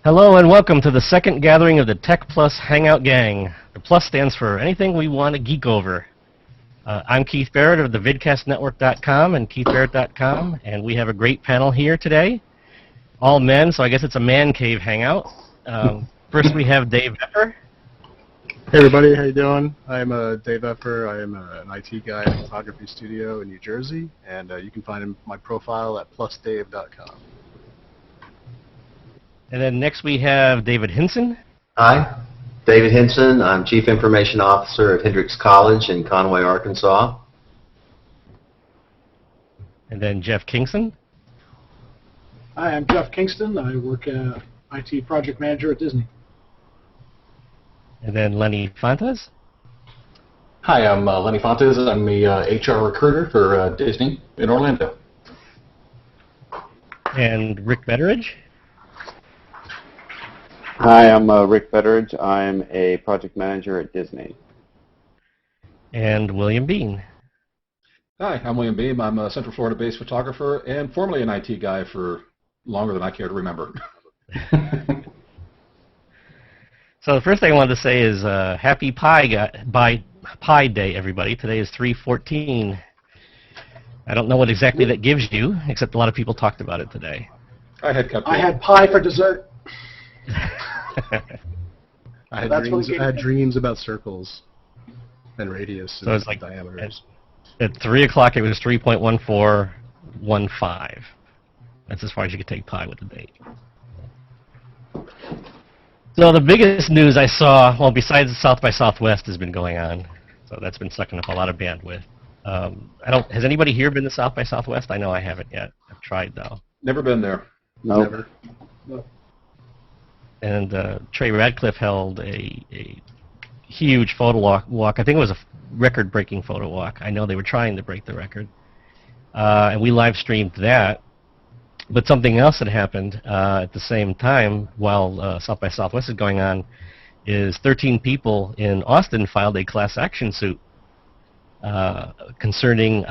Hello and welcome to the second gathering of the Tech Plus Hangout Gang. The Plus stands for anything we want to geek over. I'm Keith Barrett of the vidcastnetwork.com and keithbarrett.com, and we have a great panel here today. All men, so I guess it's a man cave hangout. First we have Dave Epper. Hey everybody, how you doing? I'm Dave Epper. I am an IT guy at a photography studio in New Jersey, and you can find my profile at plusdave.com. And then next we have David Hinson. Hi, David Hinson. I'm Chief Information Officer at Hendrix College in Conway, Arkansas. And then Jeff Kingston. Hi, I'm Jeff Kingston. I work as IT Project Manager at Disney. And then Lenny Fontes. Hi, I'm Lenny Fontes. I'm the HR recruiter for Disney in Orlando. And Rick Betteridge. Hi, I'm Rick Betteridge. I'm a project manager at Disney. And William Bean. Hi, I'm William Beam. I'm a Central Florida-based photographer and formerly an IT guy for longer than I care to remember. So the first thing I wanted to say is Happy Pi Day, everybody. Today is 3/14. I don't know what exactly that gives you, except a lot of people talked about it today. I had cupcakes. I had pie for dessert. I had dreams about circles and radius so and it's like diameters. At 3 o'clock, it was 3.1415. That's as far as you could take pi with the date. So the biggest news I saw, well, besides South by Southwest, has been going on. So that's been sucking up a lot of bandwidth. Has anybody here been to South by Southwest? I know I haven't yet. I've tried, though. Never been there. No. Never. No. And Trey Radcliffe held a huge photo walk. I think it was a record-breaking photo walk. I know they were trying to break the record. And we live-streamed that. But something else that happened at the same time while South by Southwest is going on is 13 people in Austin filed a class action suit concerning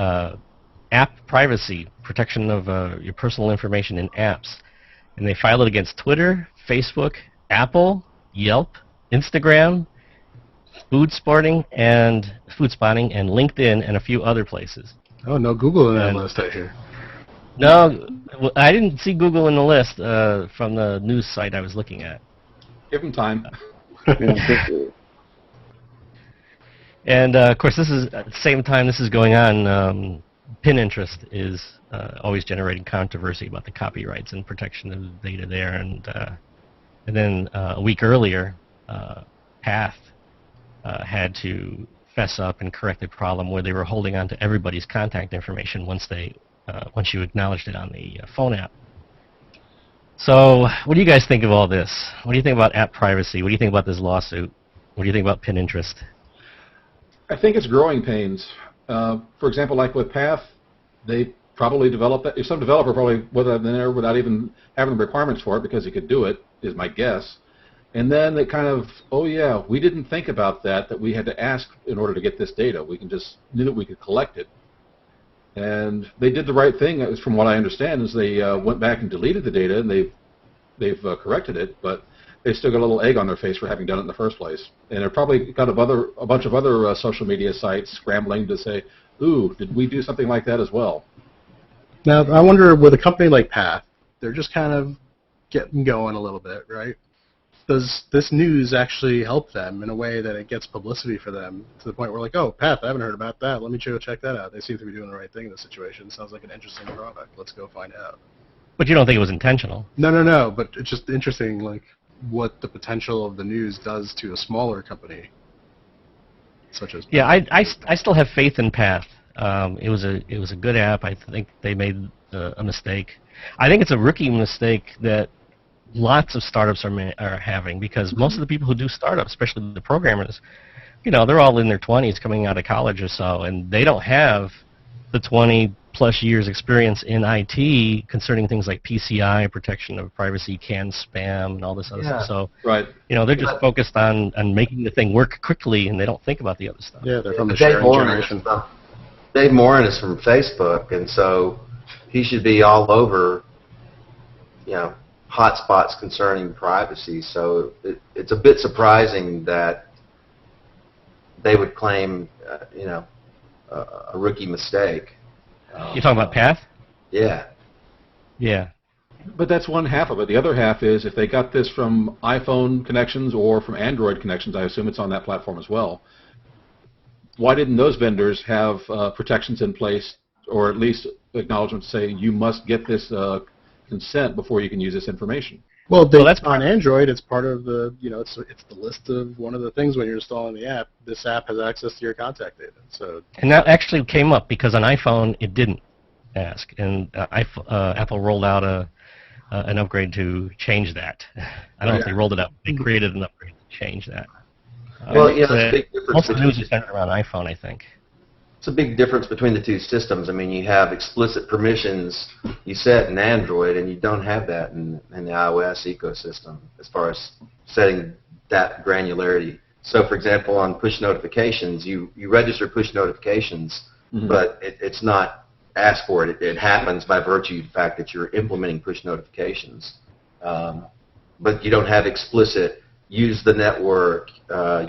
app privacy, protection of your personal information in apps. And they filed it against Twitter, Facebook, Apple, Yelp, Instagram, Food Spotting, and LinkedIn, and a few other places. Oh, no Google in that list I hear. No, I didn't see Google in the list from the news site I was looking at. Give them time. And of course, this is at the same time this is going on. Pinterest is always generating controversy about the copyrights and protection of the data there. And then a week earlier, Path had to fess up and correct a problem where they were holding on to everybody's contact information once you acknowledged it on the phone app. So what do you guys think of all this? What do you think about app privacy? What do you think about this lawsuit? What do you think about Pinterest? I think it's growing pains. For example, like with Path, they probably developed that. If some developer probably would have been there without even having the requirements for it because he could do it, is my guess. And then they kind of, oh yeah, we didn't think about that we had to ask in order to get this data. We just knew that we could collect it. And they did the right thing, from what I understand, is they went back and deleted the data, and they've corrected it, but they still got a little egg on their face for having done it in the first place. And they've probably got a bunch of other social media sites scrambling to say, ooh, did we do something like that as well? Now, I wonder, with a company like Path, they're just kind of getting going a little bit, right? Does this news actually help them in a way that it gets publicity for them to the point where, like, oh, Path, I haven't heard about that. Let me go check that out. They seem to be doing the right thing in this situation. Sounds like an interesting product. Let's go find out. But you don't think it was intentional? No. But it's just interesting, like, what the potential of the news does to a smaller company, such as Path. Yeah, I still have faith in Path. It was a good app. I think they made a mistake. I think it's a rookie mistake that lots of startups are having, because most of the people who do startups, especially the programmers, they're all in their 20s coming out of college or so, and they don't have the 20-plus years experience in IT concerning things like PCI, protection of privacy, canned spam, and all this other stuff. So, right. They're just focused on making the thing work quickly, and they don't think about the other stuff. Yeah, they're from the sharing generation. Dave Morin is from Facebook, and so he should be all over, hotspots concerning privacy. So it's a bit surprising that they would claim, a rookie mistake. You're talking about Path? Yeah. Yeah. But that's one half of it. The other half is if they got this from iPhone connections or from Android connections, I assume it's on that platform as well. Why didn't those vendors have protections in place, or at least acknowledgement to say you must get this consent before you can use this information? Well, that's on Android. It's part of the, it's the list of one of the things when you're installing the app. This app has access to your contact data. So. And that actually came up because on iPhone it didn't ask, and Apple rolled out an upgrade to change that. I don't know if they rolled it out. They created an upgrade to change that. Well, it's a big difference. Most of the news is centered around iPhone, I think. It's a big difference between the two systems. I mean, you have explicit permissions you set in Android, and you don't have that in the iOS ecosystem as far as setting that granularity. So, for example, on push notifications, you register push notifications, but it's not asked for it. It happens by virtue of the fact that you're implementing push notifications. But you don't have explicit use the network,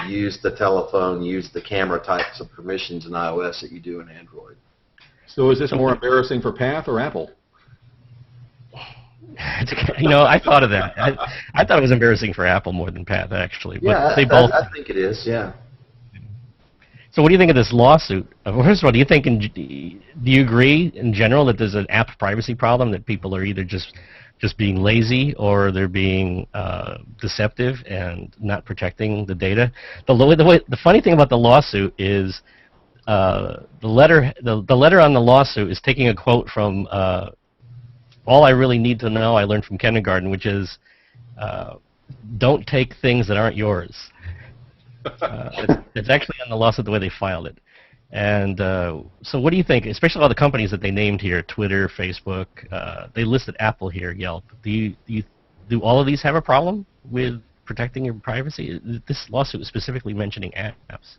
use the telephone, use the camera types of permissions in iOS that you do in Android. So is this more embarrassing for Path or Apple? I thought of that. I thought it was embarrassing for Apple more than Path, actually. But Yeah, they both. I think it is, yeah. So what do you think of this lawsuit? First of all, do you agree in general that there's an app privacy problem, that people are either just being lazy or they're being deceptive and not protecting the data? The funny thing about the lawsuit is the letter on the lawsuit is taking a quote from All I Really Need to Know I Learned from Kindergarten, which is don't take things that aren't yours. It's actually on the lawsuit the way they filed it. And so what do you think, especially all the companies that they named here, Twitter, Facebook, they listed Apple here, Yelp. Do all of these have a problem with protecting your privacy? This lawsuit is specifically mentioning apps.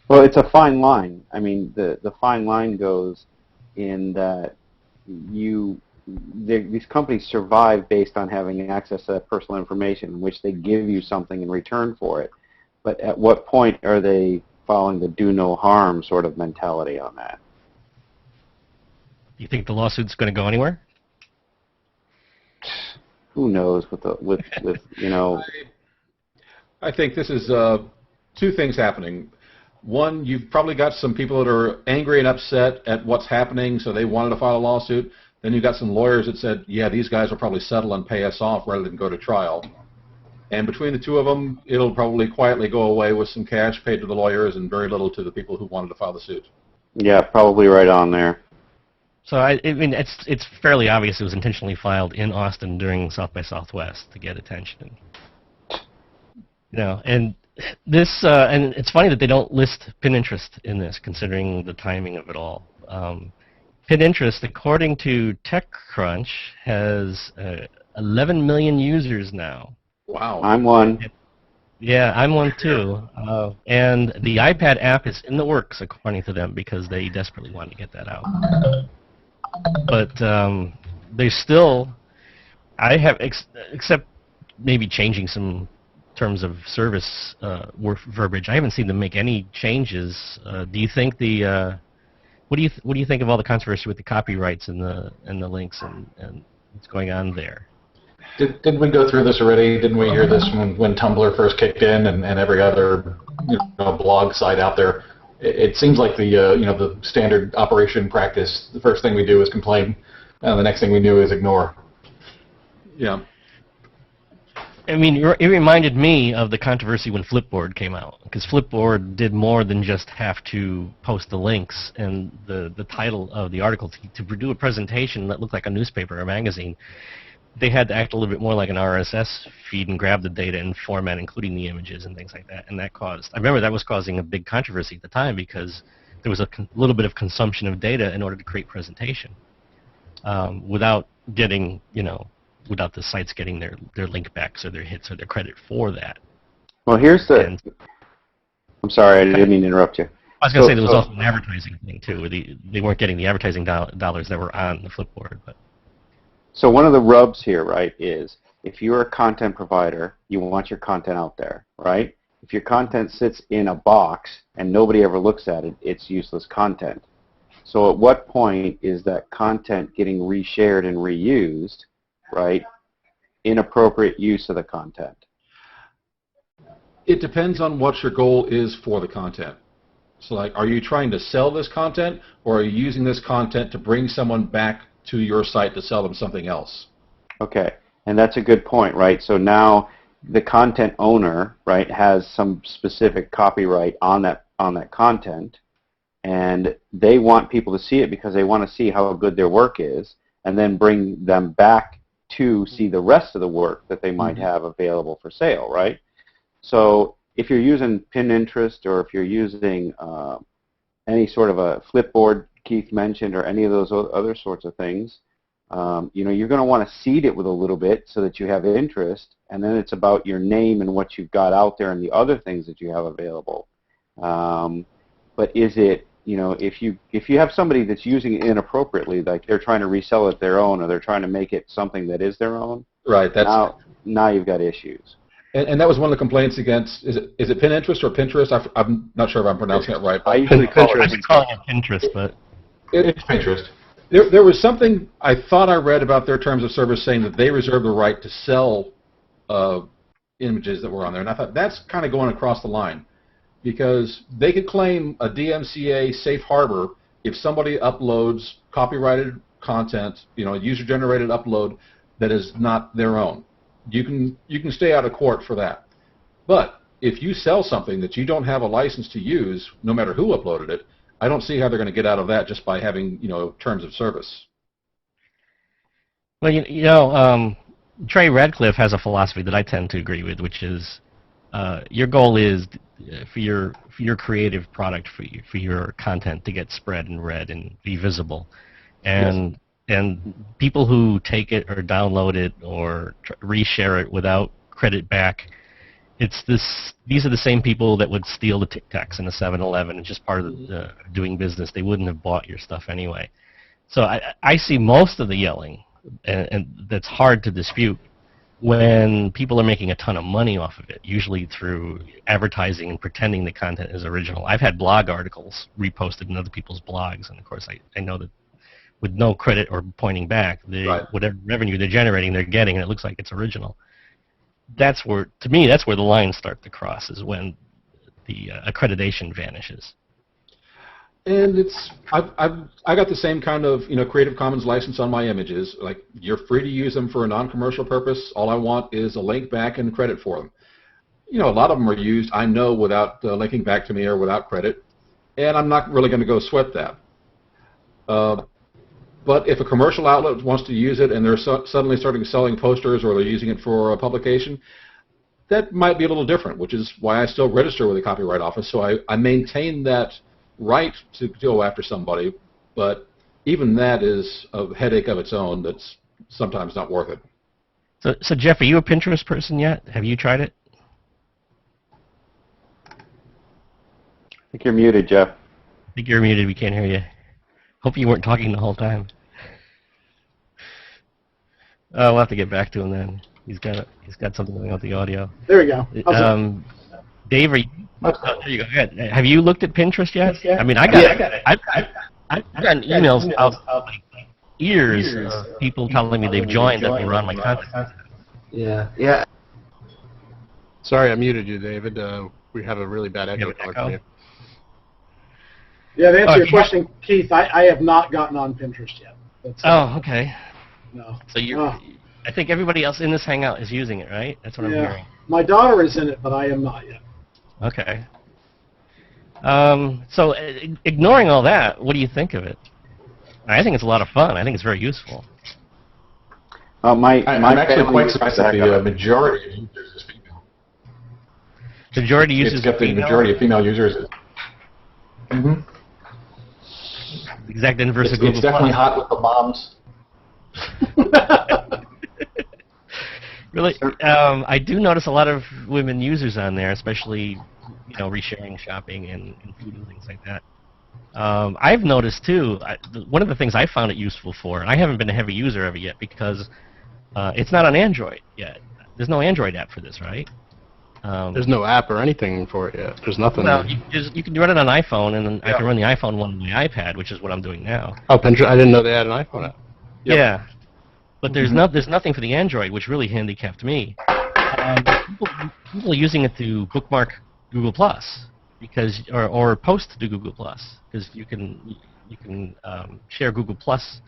Well, it's a fine line. I mean, the fine line goes in that these companies survive based on having access to that personal information, in which they give you something in return for it. But at what point are they following the do no harm sort of mentality on that? Do you think the lawsuit's going to go anywhere? Who knows with I think this is two things happening. One, you've probably got some people that are angry and upset at what's happening, so they wanted to file a lawsuit. Then you've got some lawyers that said, yeah, these guys will probably settle and pay us off rather than go to trial. And between the two of them, it'll probably quietly go away with some cash paid to the lawyers and very little to the people who wanted to file the suit. Yeah, probably right on there. So I mean, it's fairly obvious it was intentionally filed in Austin during South by Southwest to get attention. And this and it's funny that they don't list Pinterest in this, considering the timing of it all. Pinterest, according to TechCrunch, has 11 million users now. Wow. I'm one. Yeah, I'm one too. And the iPad app is in the works, according to them, because they desperately want to get that out. But they still, except maybe changing some terms of service verbiage, I haven't seen them make any changes. Do you think what do you think of all the controversy with the copyrights and the links and what's going on there? Didn't we go through this already? Didn't we hear this when Tumblr first kicked in and every other blog site out there? It seems like the standard operation practice. The first thing we do is complain, and the next thing we do is ignore. Yeah. I mean, it reminded me of the controversy when Flipboard came out, because Flipboard did more than just have to post the links and the title of the article to do a presentation that looked like a newspaper or a magazine. They had to act a little bit more like an RSS feed and grab the data and format, including the images and things like that. And that I remember that was causing a big controversy at the time, because there was a little bit of consumption of data in order to create presentation, without getting, without the sites getting their link backs or their hits or their credit for that. Well, here's I'm sorry, I didn't mean to interrupt you. I was going to say there was also an advertising thing too, where they weren't getting the advertising dollars that were on the Flipboard. But So one of the rubs here, right, is if you're a content provider, you want your content out there, right? If your content sits in a box and nobody ever looks at it, it's useless content. So at what point is that content getting reshared and reused, right? Inappropriate use of the content. It depends on what your goal is for the content. So like, are you trying to sell this content, or are you using this content to bring someone back to your site to sell them something else? Okay, and that's a good point, right? So now the content owner, right, has some specific copyright on that content, and they want people to see it because they want to see how good their work is, and then bring them back to see the rest of the work that they might have available for sale, right? So if you're using Pinterest, or if you're using any sort of a Flipboard Keith mentioned, or any of those other sorts of things, you know, you're going to want to seed it with a little bit so that you have interest, and then it's about your name and what you've got out there and the other things that you have available. But is it, you know, if you have somebody that's using it inappropriately, like they're trying to resell it their own, or they're trying to make it something that is their own, right? That's now you've got issues. And that was one of the complaints against, is it Pinterest or Pinterest? I'm not sure if I'm pronouncing it right. I usually call it I've been calling it Pinterest, but It's Pinterest. There was something I thought I read about their terms of service saying that they reserve the right to sell images that were on there, and I thought that's kind of going across the line, because they could claim a DMCA safe harbor if somebody uploads copyrighted content, you know, a user-generated upload that is not their own. You can stay out of court for that. But if you sell something that you don't have a license to use, no matter who uploaded it, I don't see how they're going to get out of that just by having, you know, terms of service. well, you know, Trey Radcliffe has a philosophy that I tend to agree with, which is your goal is for your creative product, for your content to get spread and read and be visible, and people who take it or download it or reshare it without credit back, these are the same people that would steal the Tic Tacs in a 7-Eleven. It's just part of doing business. They wouldn't have bought your stuff anyway. So I see most of the yelling, and that's hard to dispute, when people are making a ton of money off of it, usually through advertising and pretending the content is original. I've had blog articles reposted in other people's blogs, and of course I know that with no credit or pointing back, whatever revenue they're generating, they're getting, and it looks like it's original. That's where, to me, that's where the lines start to cross, is when the accreditation vanishes. And I got the same kind of, you know, Creative Commons license on my images. Like, you're free to use them for a non-commercial purpose. All I want is a link back and credit for them. You know, a lot of them are used, I know, without linking back to me or without credit, and I'm not really going to go sweat that. But if a commercial outlet wants to use it and they're suddenly starting selling posters, or they're using it for a publication, that might be a little different, which is why I still register with the Copyright Office. So I maintain that right to go after somebody, but even that is a headache of its own that's sometimes not worth it. So Jeff, are you a Pinterest person yet? Have you tried it? I think you're muted, Jeff. I think you're muted. We can't hear you. Hope you weren't talking the whole time. We'll have to get back to him then. He's got something going on with the audio. There we go. Dave, there you go. Go ahead. Have you looked at Pinterest yet? I mean, I've gotten emails out like years of people telling me they've joined that were on my content. Yeah. Sorry, I muted you, David. We have a really bad echo coming from you. Yeah, to answer your question, Keith, I have not gotten on Pinterest yet. Okay. No. So I think everybody else in this Hangout is using it, right? That's what I'm hearing. My daughter is in it, but I am not yet. Okay. So ignoring all that, what do you think of it? I think it's a lot of fun. I think it's very useful. I'm actually quite surprised that the majority of users is female. Majority users it's got the majority of female users. Mm-hmm. The exact inverse of Google+. It's definitely hot with the moms. Really, I do notice a lot of women users on there, especially, you know, resharing shopping and food and things like that. I've noticed too. One of the things I found it useful for, and I haven't been a heavy user of it yet because it's not on Android yet. There's no Android app for this, right? There's no app or anything for it yet. There's nothing. Well, you can run it on iPhone, and then I can run the iPhone one on my iPad, which is what I'm doing now. Oh, Pinterest! I didn't know they had an iPhone app. Yep. Yeah, but there's nothing for the Android, which really handicapped me. People are using it to bookmark Google Plus because or post to Google Plus because you can share Google Plus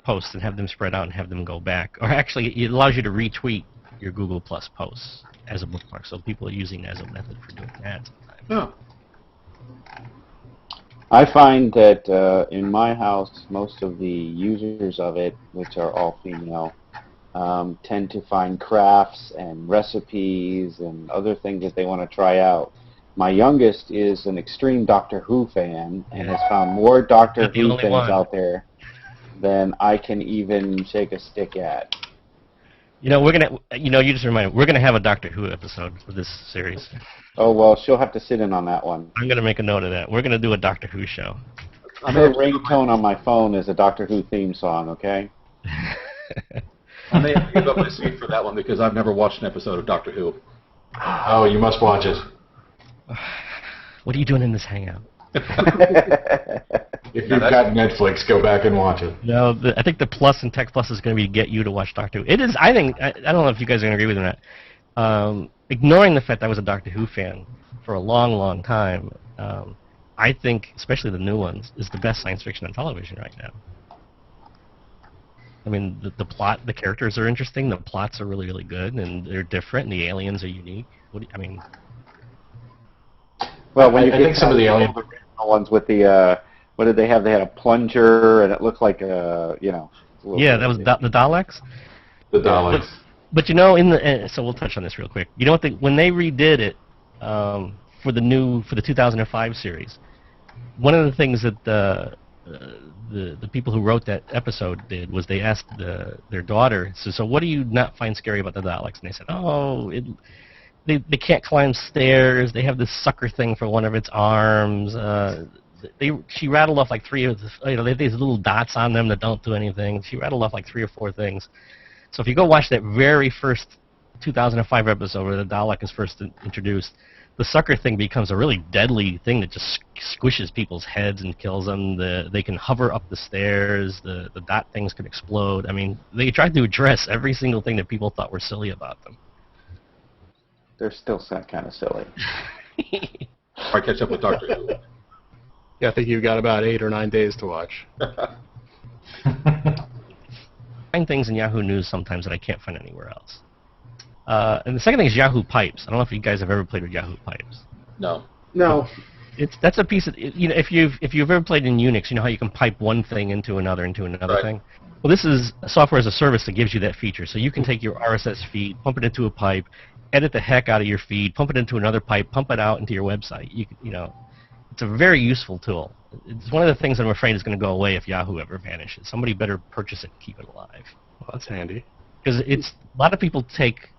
posts and have them spread out and have them go back. Or actually, it allows you to retweet your Google Plus posts as a bookmark. So people are using it as a method for doing that sometimes. Oh. I find that in my house, most of the users of it, which are all female, tend to find crafts and recipes and other things that they want to try out. My youngest is an extreme Doctor Who fan and has found more Doctor Not the Who only things one. out there than I can even shake a stick at. You know, you just reminded me, we're gonna have a Doctor Who episode for this series. Oh, well, she'll have to sit in on that one. I'm gonna make a note of that. We're gonna do a Doctor Who show. Her ringtone on my phone is a Doctor Who theme song, okay? I may have to give up my seat for that one because I've never watched an episode of Doctor Who. Oh, you must watch it. What are you doing in this Hangout? If you've got Netflix, go back and watch it. No, I think the plus in Tech Plus is going to be to get you to watch Doctor Who. It is, I think, I don't know if you guys are going to agree with me or not. Ignoring the fact that I was a Doctor Who fan for a long, long time, I think, especially the new ones, is the best science fiction on television right now. I mean, the plot, the characters are interesting, the plots are really, really good, and they're different, and the aliens are unique. I mean... Well, when you I get think some of the alien ones with the, what did they have? They had a plunger, and it looked like a, you know... Yeah, that was the Daleks? The Daleks. But you know, so we'll touch on this real quick. You know what? When they redid it for the 2005 series, one of the things that the people who wrote that episode did was they asked their daughter, so what do you not find scary about the Daleks? And they said, oh, they can't climb stairs. They have this sucker thing for one of its arms. She rattled off like they have these little dots on them that don't do anything. She rattled off like 3 or 4 things. So if you go watch that very first 2005 episode where the Dalek is first introduced, the sucker thing becomes a really deadly thing that just squishes people's heads and kills them. They can hover up the stairs. The dot things can explode. I mean, they tried to address every single thing that people thought were silly about them. They're still kind of silly. I catch up with Doctor Who. Yeah, I think you've got about 8 or 9 days to watch. Find things in Yahoo News sometimes that I can't find anywhere else. And the second thing is Yahoo Pipes. I don't know if you guys have ever played with Yahoo Pipes. No. No. That's a piece of, you know, if you've ever played in Unix, you know how you can pipe one thing into another Right. thing. Well, this is software as a service that gives you that feature. So you can take your RSS feed, pump it into a pipe, edit the heck out of your feed, pump it into another pipe, pump it out into your website. You know, it's a very useful tool. It's one of the things I'm afraid is going to go away if Yahoo ever vanishes. Somebody better purchase it and keep it alive. Well, that's handy. Because a lot of people take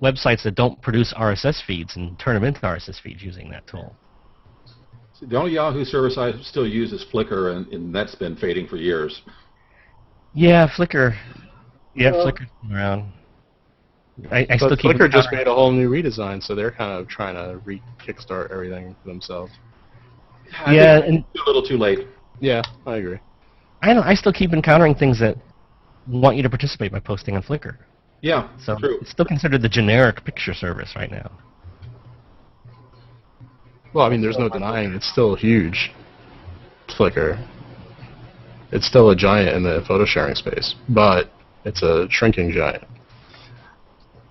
websites that don't produce RSS feeds and turn them into RSS feeds using that tool. See, the only Yahoo service I still use is Flickr, and that's been fading for years. Yeah, Flickr. Yeah, Flickr's been around. I still But keep Flickr just made a whole new redesign, so they're kind of trying to kickstart everything for themselves. Yeah, and A little too late. Yeah, I agree. I still keep encountering things that want you to participate by posting on Flickr. Yeah, So true. it's still considered the generic picture service right now. Well, I mean, there's no denying it's still huge. Flickr. It's still a giant in the photo sharing space, but it's a shrinking giant.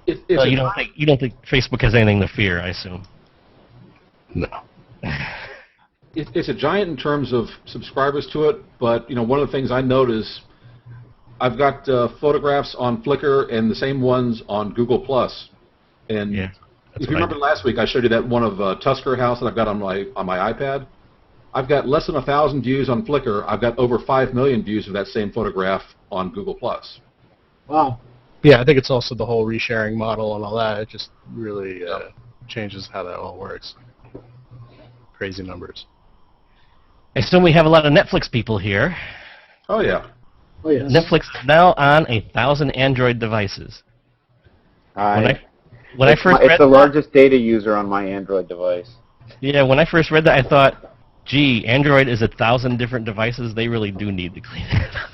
It's So a- you don't think Facebook has anything to fear, I assume? No. It's a giant in terms of subscribers to it, but you know, one of the things I notice, I've got photographs on Flickr and the same ones on Google Plus. And Yeah. if you remember last week, I showed you that one of Tusker House that I've got on my iPad. I've got less than 1,000 views on Flickr. I've got over 5 million views of that same photograph on Google Plus. Wow. Yeah, I think it's also the whole resharing model and all that. It just really changes how that all works. Crazy numbers. I assume we have a lot of Netflix people here. Oh, yeah. Oh, yes. Netflix is now on 1,000 Android devices. When I first It's read the that, largest data user on my Android device. yeah, when I first read that, I thought, gee, Android is 1,000 different devices. They really do need to clean it up.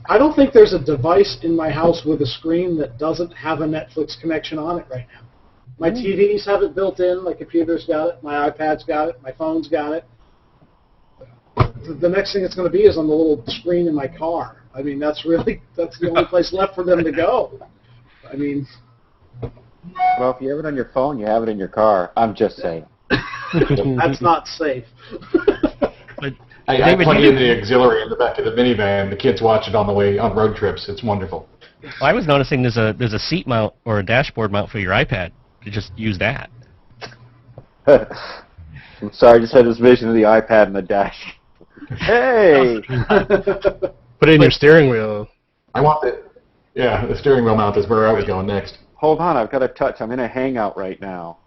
I don't think there's a device in my house with a screen that doesn't have a Netflix connection on it right now. My TVs have it built in, my computer's got it, my iPad's got it, my phone's got it. The next thing it's going to be is on the little screen in my car. I mean, that's the only place left for them to go. I mean, Well, if you have it on your phone, you have it in your car. I'm just saying. that's not safe. But I David, plug you in the auxiliary in the back of the minivan. The kids watch it on the way on road trips. It's wonderful. I was noticing there's a seat mount or a dashboard mount for your iPad. You just use that. I'm sorry, I just had this vision of the iPad and the dash. Hey! Put it in your steering wheel. I want the steering wheel mount is where I was going next. Hold on, I've got to touch. I'm in a Hangout right now.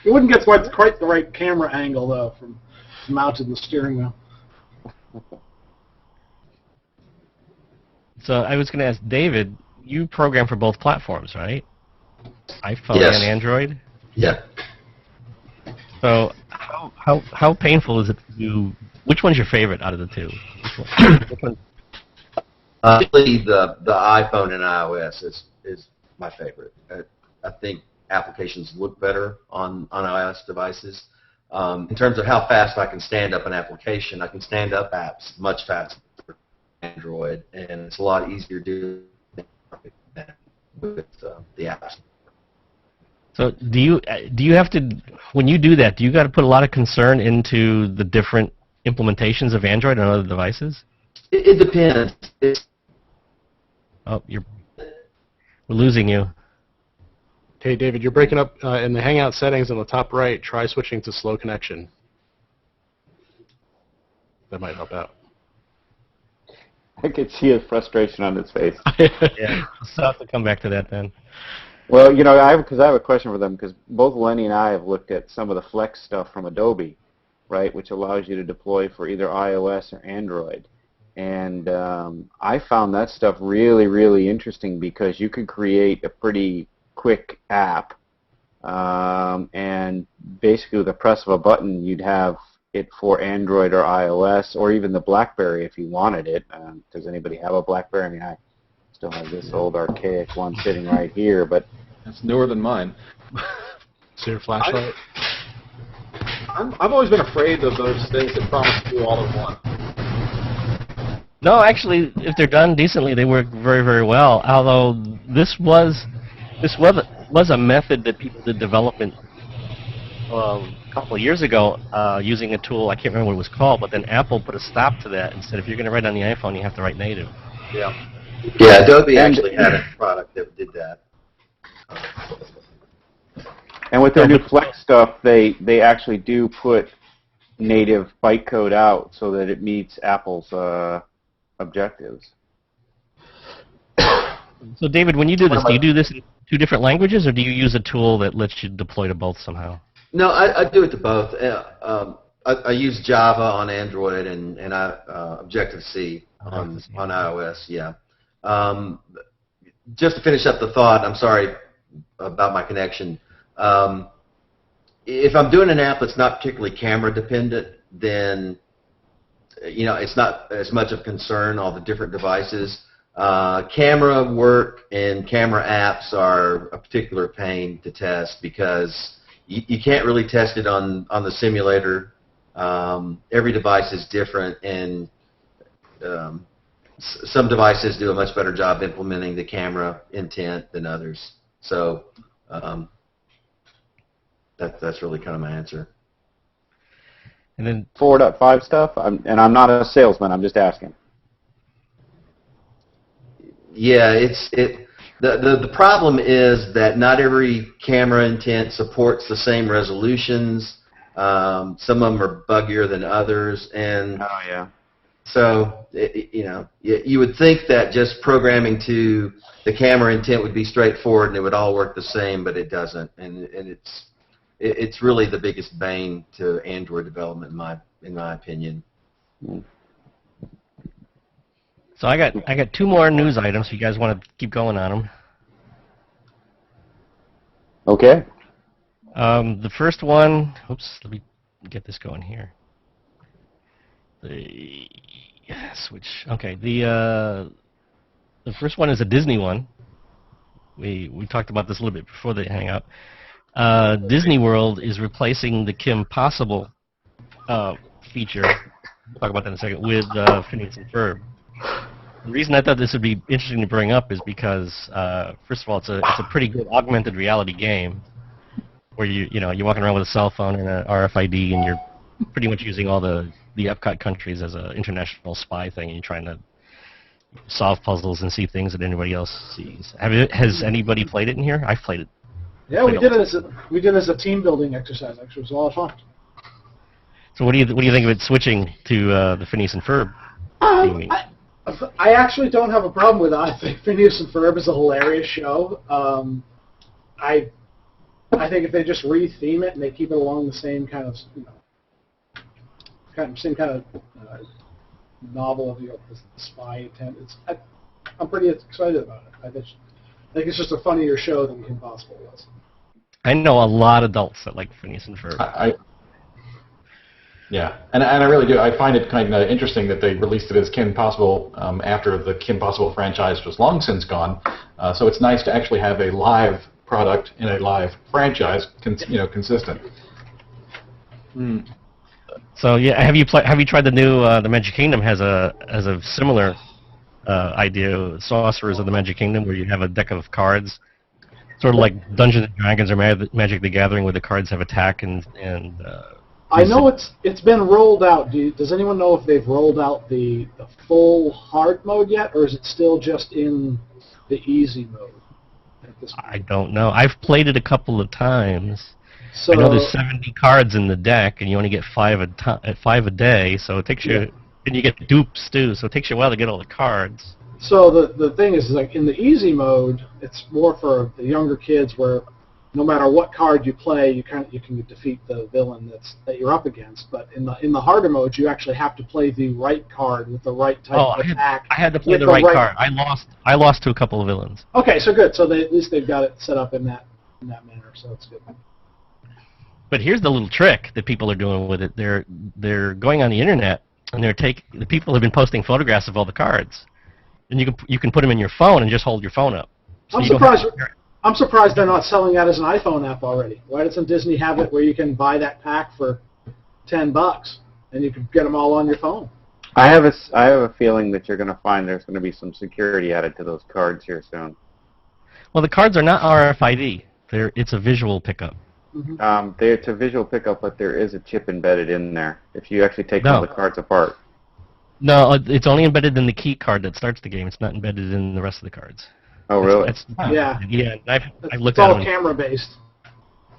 You wouldn't get quite the right camera angle, though, from mounted in the steering wheel. So I was going to ask David, you program for both platforms, right? iPhone Yes. and Android. Yeah. So how painful is it to do? Which one's your favorite out of the two? Which one? Really, the iPhone and iOS is my favorite. I think applications look better on iOS devices. In terms of how fast I can stand up an application, I can stand up apps much faster on Android, and it's a lot easier to do than with the apps. So do you have to, when you do that, do you got to put a lot of concern into the different implementations of Android on other devices? It depends. Oh, we're losing you. Hey, David, you're breaking up in the Hangout settings on the top right. Try switching to slow connection. That might help out. I could see his frustration on his face. Yeah, so I'll have to come back to that then. Well, you know, because I have a question for them, because both Lenny and I have looked at some of the Flex stuff from Adobe, right, which allows you to deploy for either iOS or Android. And I found that stuff really, really interesting because you could create a pretty quick app, and basically with the press of a button, you'd have it for Android or iOS or even the BlackBerry if you wanted it. Does anybody have a BlackBerry? I mean, I still have this old archaic one sitting right here, but It's newer than mine. Is your flashlight? I've always been afraid of those things that promise to do all in one. No, actually, if they're done decently, they work very, very well. Although this was a method that people did development a couple of years ago using a tool. I can't remember what it was called, but then Apple put a stop to that and said if you're going to write on the iPhone, you have to write native. Yeah. Yeah, Adobe actually had a product that did that. and with their new Flex stuff, they actually do put native bytecode out so that it meets Apple's objectives. So, David, when you do this, do you do this in two different languages, or do you use a tool that lets you deploy to both somehow? No, I do it to both. I use Java on Android and Objective-C on iOS, yeah. Just to finish up the thought, I'm sorry about my connection. If I'm doing an app that's not particularly camera dependent, then it's not as much of concern, all the different devices. Camera work and camera apps are a particular pain to test because you can't really test it on the simulator. Every device is different, and some devices do a much better job implementing the camera intent than others. So that's really kind of my answer. And then 4.5 stuff, and I'm not a salesman, I'm just asking. Yeah, the problem is that not every camera intent supports the same resolutions. Some of them are buggier than others, and Oh, yeah. so you would think that just programming to the camera intent would be straightforward and it would all work the same, but it doesn't, and it's really the biggest bane to Android development in my opinion. So I got two more news items. If you guys want to keep going on them. Okay. The first one. Oops. Let me get this going here. The switch. Okay. The first one is a Disney one. We talked about this a little bit before the Hangout. Disney World is replacing the Kim Possible feature. We'll talk about that in a second with Phineas and Ferb. The reason I thought this would be interesting to bring up is because, first of all, it's a pretty good augmented reality game where you're walking around with a cell phone and an RFID, and you're pretty much using all the Epcot countries as an international spy thing, and you're trying to solve puzzles and see things that anybody else sees. Has anybody played it in here? I've played it. Yeah, we did it as a team building exercise. Actually, it was a lot of fun. So what do you think of it switching to the Phineas and Ferb? I actually don't have a problem with it. I think Phineas and Ferb is a hilarious show. I think if they just re-theme it and they keep it along the same kind of novel of the spy attempt, I'm pretty excited about it. I think it's just a funnier show than Kim Possible was. I know a lot of adults that like Phineas and Ferb. Yeah, and I really do. I find it kind of interesting that they released it as Kim Possible after the Kim Possible franchise was long since gone. So it's nice to actually have a live product in a live franchise, consistent. So yeah, have you tried the new the Magic Kingdom has a similar idea, Sorcerers of the Magic Kingdom, where you have a deck of cards, sort of like Dungeons and Dragons or Magic the Gathering, where the cards have attack and I know it's been rolled out. Does anyone know if they've rolled out the full hard mode yet, or is it still just in the easy mode at this point? I don't know. I've played it a couple of times. So, I know there's 70 cards in the deck, and you only get 5 a day, so it takes you, and you get dupes too, so it takes you a while to get all the cards. So the thing is, like in the easy mode, it's more for the younger kids, where no matter what card you play, you can defeat the villain that you're up against. But in the harder modes, you actually have to play the right card with the right type of attack. I had to play the right card. I lost to a couple of villains. Okay, so good. So at least they've got it set up in that manner. So it's good. But here's the little trick that people are doing with it. They're going on the internet and the people have been posting photographs of all the cards, and you can put them in your phone and just hold your phone up. So I'm surprised they're not selling that as an iPhone app already. Why doesn't Disney have it where you can buy that pack for $10 and you can get them all on your phone? I have a feeling that you're going to find there's going to be some security added to those cards here soon. Well, the cards are not RFID. It's a visual pickup. Mm-hmm. It's a visual pickup, but there is a chip embedded in there if you actually take all the cards apart. No, it's only embedded in the key card that starts the game. It's not embedded in the rest of the cards. Oh, really? Yeah. Yeah, I've looked at it. It's all camera-based.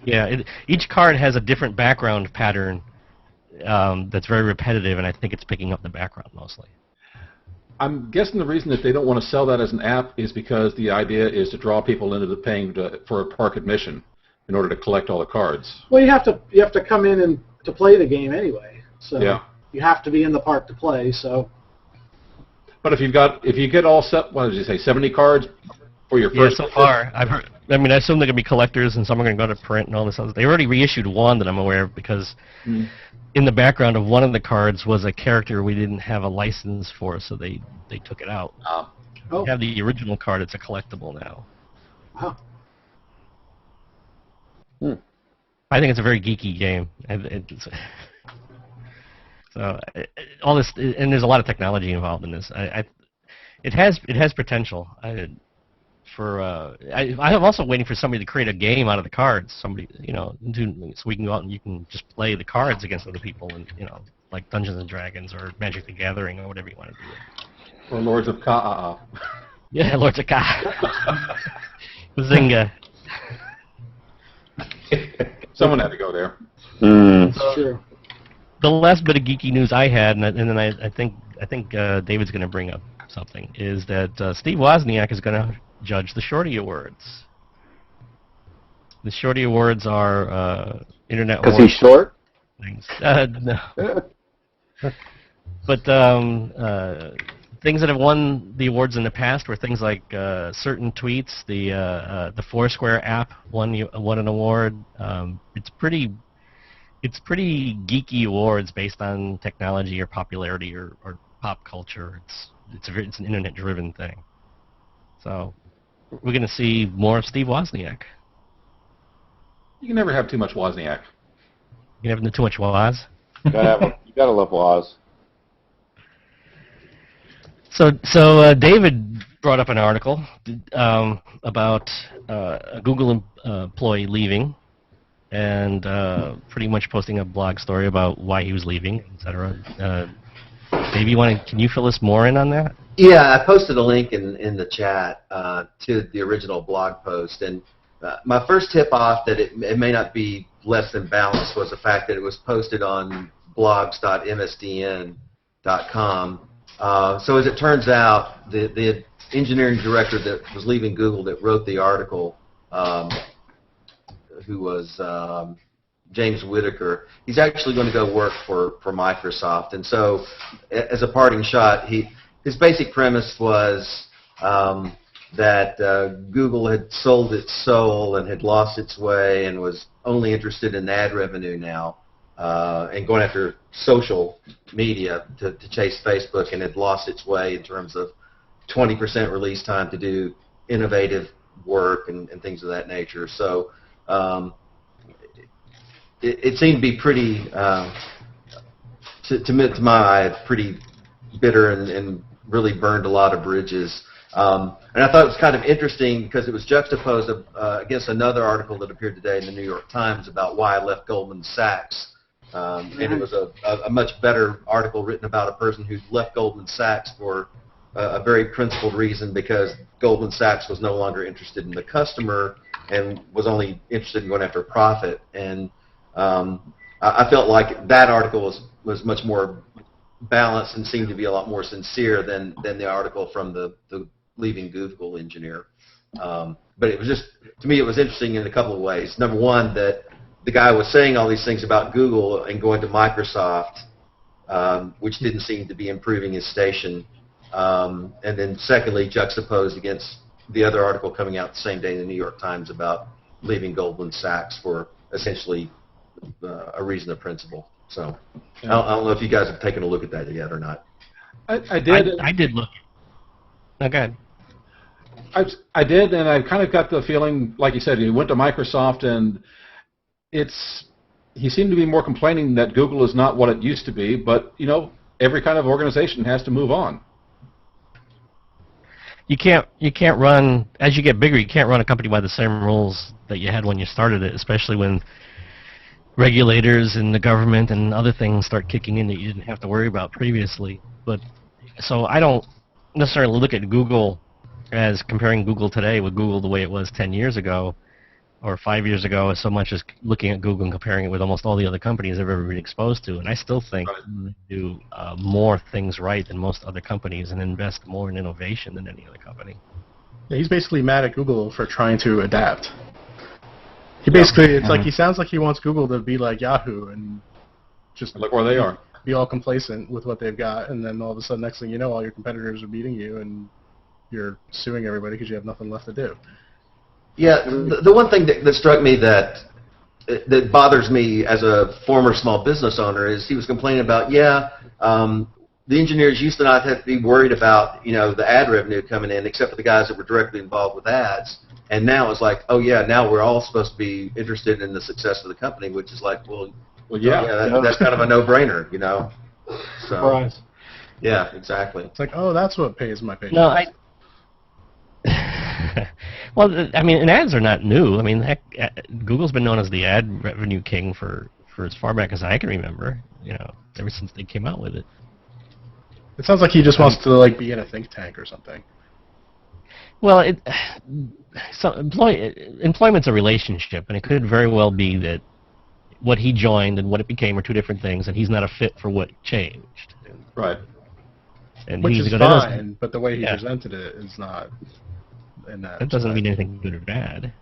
Yeah, each card has a different background pattern that's very repetitive, and I think it's picking up the background mostly. I'm guessing the reason that they don't want to sell that as an app is because the idea is to draw people into paying for a park admission in order to collect all the cards. Well, you have to come in and to play the game anyway. So you have to be in the park to play. So. But if you get all what did you say, 70 cards for your first? Yeah, so far I've heard. I mean, I assume they're going to be collectors, and some are going to go to print and all this other. They already reissued one that I'm aware of because in the background of one of the cards was a character we didn't have a license for, so they took it out. We have the original card. It's a collectible now. Wow. I think it's a very geeky game. So all this, and there's a lot of technology involved in this. It has potential. I'm also waiting for somebody to create a game out of the cards. Somebody, so we can go out and you can just play the cards against other people, and like Dungeons and Dragons or Magic the Gathering or whatever you want to do. Or Lords of Ka. Yeah, Lords of Ka. Zynga. Someone had to go there. That's true. The last bit of geeky news I had, and then I think David's going to bring up something, is that Steve Wozniak is going to judge the Shorty Awards. The Shorty Awards are internet Because awards he's short? things. No. But things that have won the awards in the past were things like certain tweets. The Foursquare app won an award. It's pretty geeky awards based on technology or popularity or pop culture. It's an internet driven thing. So we're going to see more of Steve Wozniak. You can never have too much Wozniak. You have too much Woz. You gotta love Woz. So David brought up an article about a Google employee leaving, and pretty much posting a blog story about why he was leaving, etc. Maybe can you fill us more in on that? Yeah, I posted a link in the chat to the original blog post, and my first tip-off that it may not be less than balanced was the fact that it was posted on blogs.msdn.com. So as it turns out, the engineering director that was leaving Google that wrote the article, who was James Whitaker, he's actually going to go work for Microsoft. And so as a parting shot, his basic premise was that Google had sold its soul and had lost its way and was only interested in ad revenue now, and going after social media to chase Facebook, and had lost its way in terms of 20% release time to do innovative work and things of that nature. So it seemed to be pretty, to my eye, pretty bitter and really burned a lot of bridges. And I thought it was kind of interesting because it was juxtaposed against another article that appeared today in the New York Times about why I left Goldman Sachs. And it was a much better article written about a person who left Goldman Sachs for a very principled reason, because Goldman Sachs was no longer interested in the customer and was only interested in going after profit. And I felt like that article was much more balanced and seemed to be a lot more sincere than the article from the leaving Google engineer. But it was just, to me, it was interesting in a couple of ways. Number one, that the guy was saying all these things about Google and going to Microsoft, which didn't seem to be improving his station. And then secondly, juxtaposed against the other article coming out the same day in the New York Times about leaving Goldman Sachs for essentially a reason of principle. So I don't know if you guys have taken a look at that yet or not. I did. I did look. Okay. I did, and I kind of got the feeling, like you said, he went to Microsoft, and he seemed to be more complaining that Google is not what it used to be, but, every kind of organization has to move on. You can't run, as you get bigger, you can't run a company by the same rules that you had when you started it, especially when regulators and the government and other things start kicking in that you didn't have to worry about previously. But so I don't necessarily look at Google as comparing Google today with Google the way it was 10 years ago or 5 years ago, as so much as looking at Google and comparing it with almost all the other companies I've ever been exposed to. And I still think they do more things right than most other companies and invest more in innovation than any other company. Yeah, he's basically mad at Google for trying to adapt. He basically, it's like he sounds like he wants Google to be like Yahoo and just look where they are. Be all complacent with what they've got, and then all of a sudden, next thing you know, all your competitors are beating you, and you're suing everybody because you have nothing left to do. Yeah, the one thing that struck me that bothers me as a former small business owner is he was complaining about, the engineers used to not have to be worried about, the ad revenue coming in, except for the guys that were directly involved with ads. And now it's like, now we're all supposed to be interested in the success of the company, which is like, that's kind of a no-brainer, So, Surprise. Yeah, exactly. It's like, that's what pays my paycheck. No, well, I mean, and ads are not new. I mean, heck, Google's been known as the ad revenue king for as far back as I can remember, ever since they came out with it. It sounds like he just wants to, be in a think tank or something. Well, employment's a relationship, and it could very well be that what he joined and what it became are two different things, and he's not a fit for what changed. Right. And Which he's is fine, but the way he presented it is not in that. That doesn't mean anything good or bad.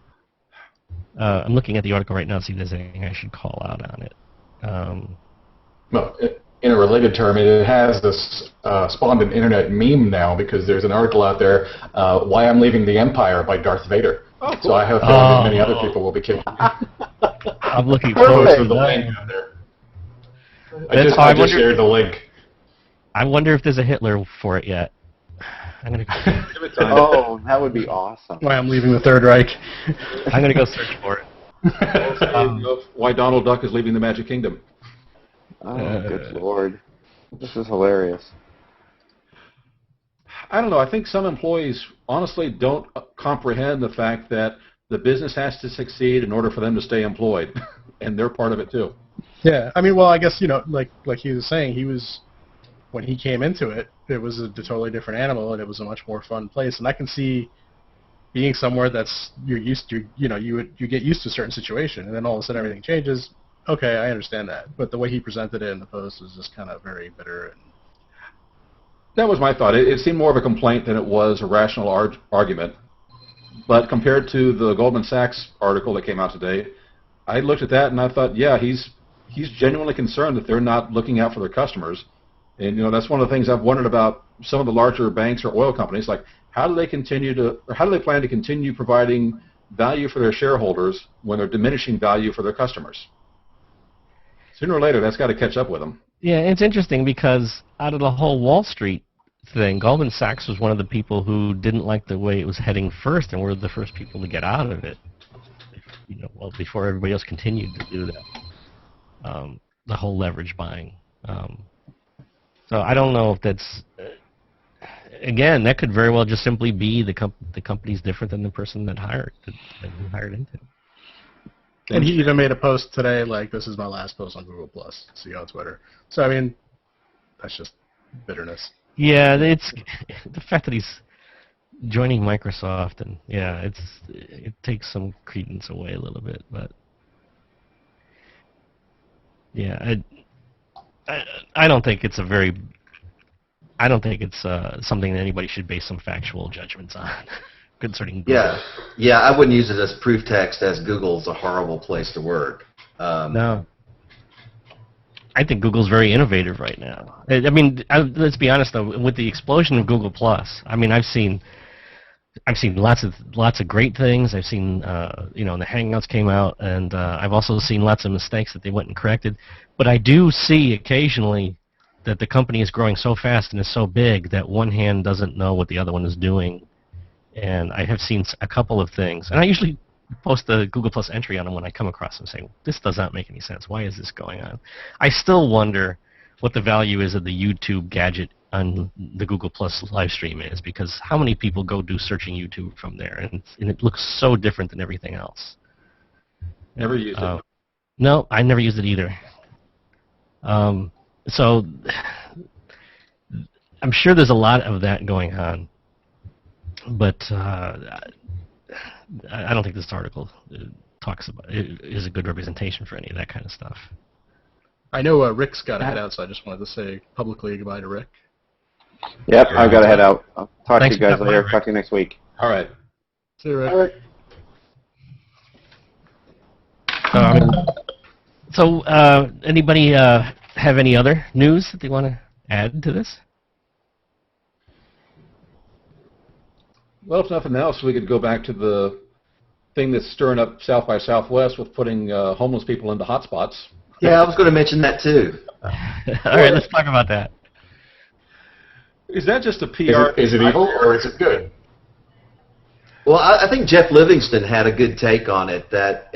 I'm looking at the article right now to see if there's anything I should call out on it. Well, in a related term, it has this spawned an internet meme now because there's an article out there, Why I'm Leaving the Empire by Darth Vader. Oh, cool. So I have a feeling that many other people will be kicking. I'm looking forward Post to the link that. out there. That's I how I just wonder- shared the link. I wonder if there's a Hitler for it yet. I'm gonna Oh, that would be awesome. Why I'm leaving the Third Reich. I'm gonna go search for it. Why Donald Duck is leaving the Magic Kingdom. Oh, good lord. This is hilarious. I don't know. I think some employees honestly don't comprehend the fact that the business has to succeed in order for them to stay employed, and they're part of it too. Yeah, I mean, well, I guess, like he was saying, when he came into it, it was a totally different animal, and it was a much more fun place. And I can see being somewhere that's you're used to, you get used to a certain situation, and then all of a sudden everything changes. Okay, I understand that, but the way he presented it in the post was just kind of very bitter. And That was my thought. It seemed more of a complaint than it was a rational argument. But compared to the Goldman Sachs article that came out today, I looked at that and I thought, yeah, he's genuinely concerned that they're not looking out for their customers. And that's one of the things I've wondered about some of the larger banks or oil companies. Like, how do they plan to continue providing value for their shareholders when they're diminishing value for their customers? Sooner or later, that's got to catch up with them. Yeah, it's interesting because out of the whole Wall Street thing, Goldman Sachs was one of the people who didn't like the way it was heading first, and were the first people to get out of it. Before everybody else continued to do that. The whole leverage buying. So I don't know if that's. Again, that could very well just simply be the company's different than the person that hired into it. he even made a post today like, "This is my last post on Google Plus." See on Twitter. So I mean, that's just bitterness. Yeah, it's the fact that he's joining Microsoft, and it takes some credence away a little bit, but yeah, I don't think it's something that anybody should base some factual judgments on concerning Google. Yeah, I wouldn't use it as proof text as Google's a horrible place to work. No. I think Google's very innovative right now. I mean, let's be honest though. With the explosion of Google Plus, I mean, I've seen lots of great things. I've seen, the Hangouts came out, and I've also seen lots of mistakes that they went and corrected. But I do see occasionally that the company is growing so fast and is so big that one hand doesn't know what the other one is doing. And I have seen a couple of things, and I usually post the Google Plus entry on them when I come across them, saying, "This does not make any sense. Why is this going on?" I still wonder what the value is of the YouTube gadget on the Google Plus live stream is, because how many people go do searching YouTube from there, and it looks so different than everything else. Never used it. No, I never used it either. So I'm sure there's a lot of that going on, but I don't think this article is a good representation for any of that kind of stuff. I know Rick's got to head out, so I just wanted to say publicly goodbye to Rick. Yep, I've got to head out. I'll talk Thanks to you guys for later. coming, Talk to you next week. All right. See you, Rick. All right. So anybody have any other news that they want to add to this? Well, if nothing else, we could go back to the thing that's stirring up South by Southwest with putting homeless people into hotspots. Yeah, I was going to mention that too. All right, let's talk about that. Is that just a PR? Is it evil or is it good? Well, I think Jeff Livingston had a good take on it, that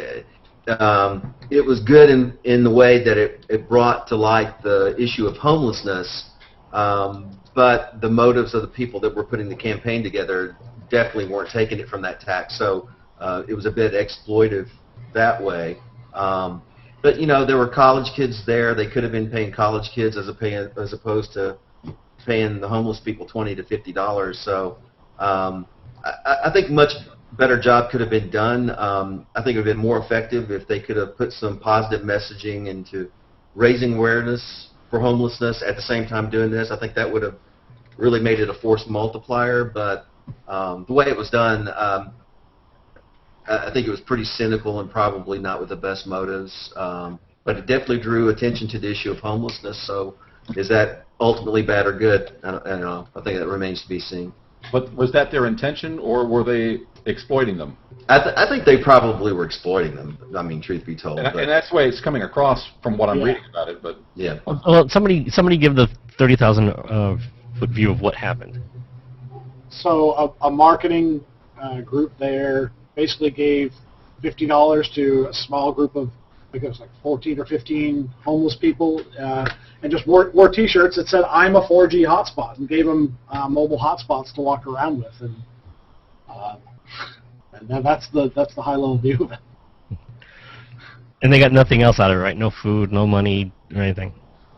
it was good in the way that it brought to light the issue of homelessness, but the motives of the people that were putting the campaign together definitely weren't taking it from that tack. So it was a bit exploitive that way. But, there were college kids there. They could have been paying college kids as opposed to paying the homeless people $20 to $50. So I think much better job could have been done. I think it would have been more effective if they could have put some positive messaging into raising awareness for homelessness at the same time doing this. I think that would have really made it a force multiplier. But the way it was done, I think it was pretty cynical and probably not with the best motives. But it definitely drew attention to the issue of homelessness. So is that ultimately bad or good? I don't know. I think that remains to be seen. But was that their intention, or were they exploiting them? I think they probably were exploiting them. I mean, truth be told. And that's the way it's coming across from what I'm Yeah. reading about it. But Yeah. Well, somebody give the 30,000 foot view of what happened. So a marketing group there basically gave $50 to a small group of, I think it was like 14 or 15 homeless people, and just wore T-shirts that said "I'm a 4G hotspot," and gave them mobile hotspots to walk around with, and that's the high level view of it. And they got nothing else out of it, right? No food, no money, or anything.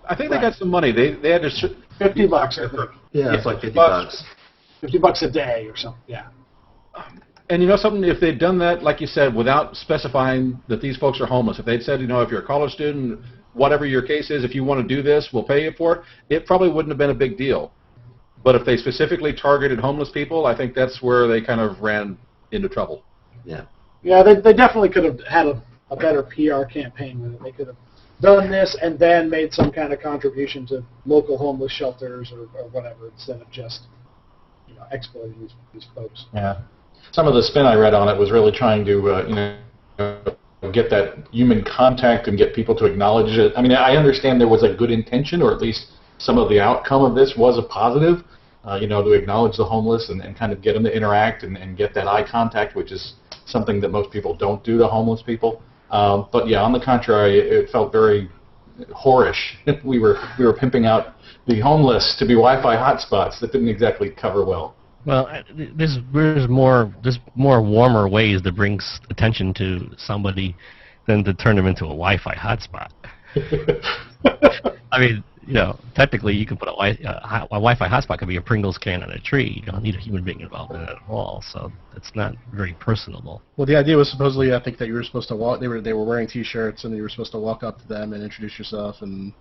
I think they got some money. They had to. $50, I think. Yeah, it's like 50 bucks. $50 a day or something. Yeah. And you know something, if they'd done that, like you said, without specifying that these folks are homeless, if they'd said, you know, if you're a college student, whatever your case is, if you want to do this, we'll pay you for it, it probably wouldn't have been a big deal. But if they specifically targeted homeless people, I think that's where they kind of ran into trouble. Yeah. Yeah, they definitely could have had a better PR campaign with it. They could have done this and then made some kind of contribution to local homeless shelters or whatever, instead of just exploiting these folks. Yeah. Some of the spin I read on it was really trying to, get that human contact and get people to acknowledge it. I mean, I understand there was a good intention, or at least some of the outcome of this was a positive, to acknowledge the homeless and kind of get them to interact and get that eye contact, which is something that most people don't do to homeless people. But yeah, on the contrary, it felt very whorish. we were pimping out the homeless to be Wi-Fi hotspots that didn't exactly cover well. Well, there's more warmer ways to bring attention to somebody than to turn them into a Wi-Fi hotspot. I mean, technically you can put a Wi-Fi hotspot could be a Pringles can on a tree. You don't need a human being involved in it at all, so it's not very personable. Well, the idea was supposedly, I think, that you were supposed to walk. They were wearing T-shirts, and you were supposed to walk up to them and introduce yourself and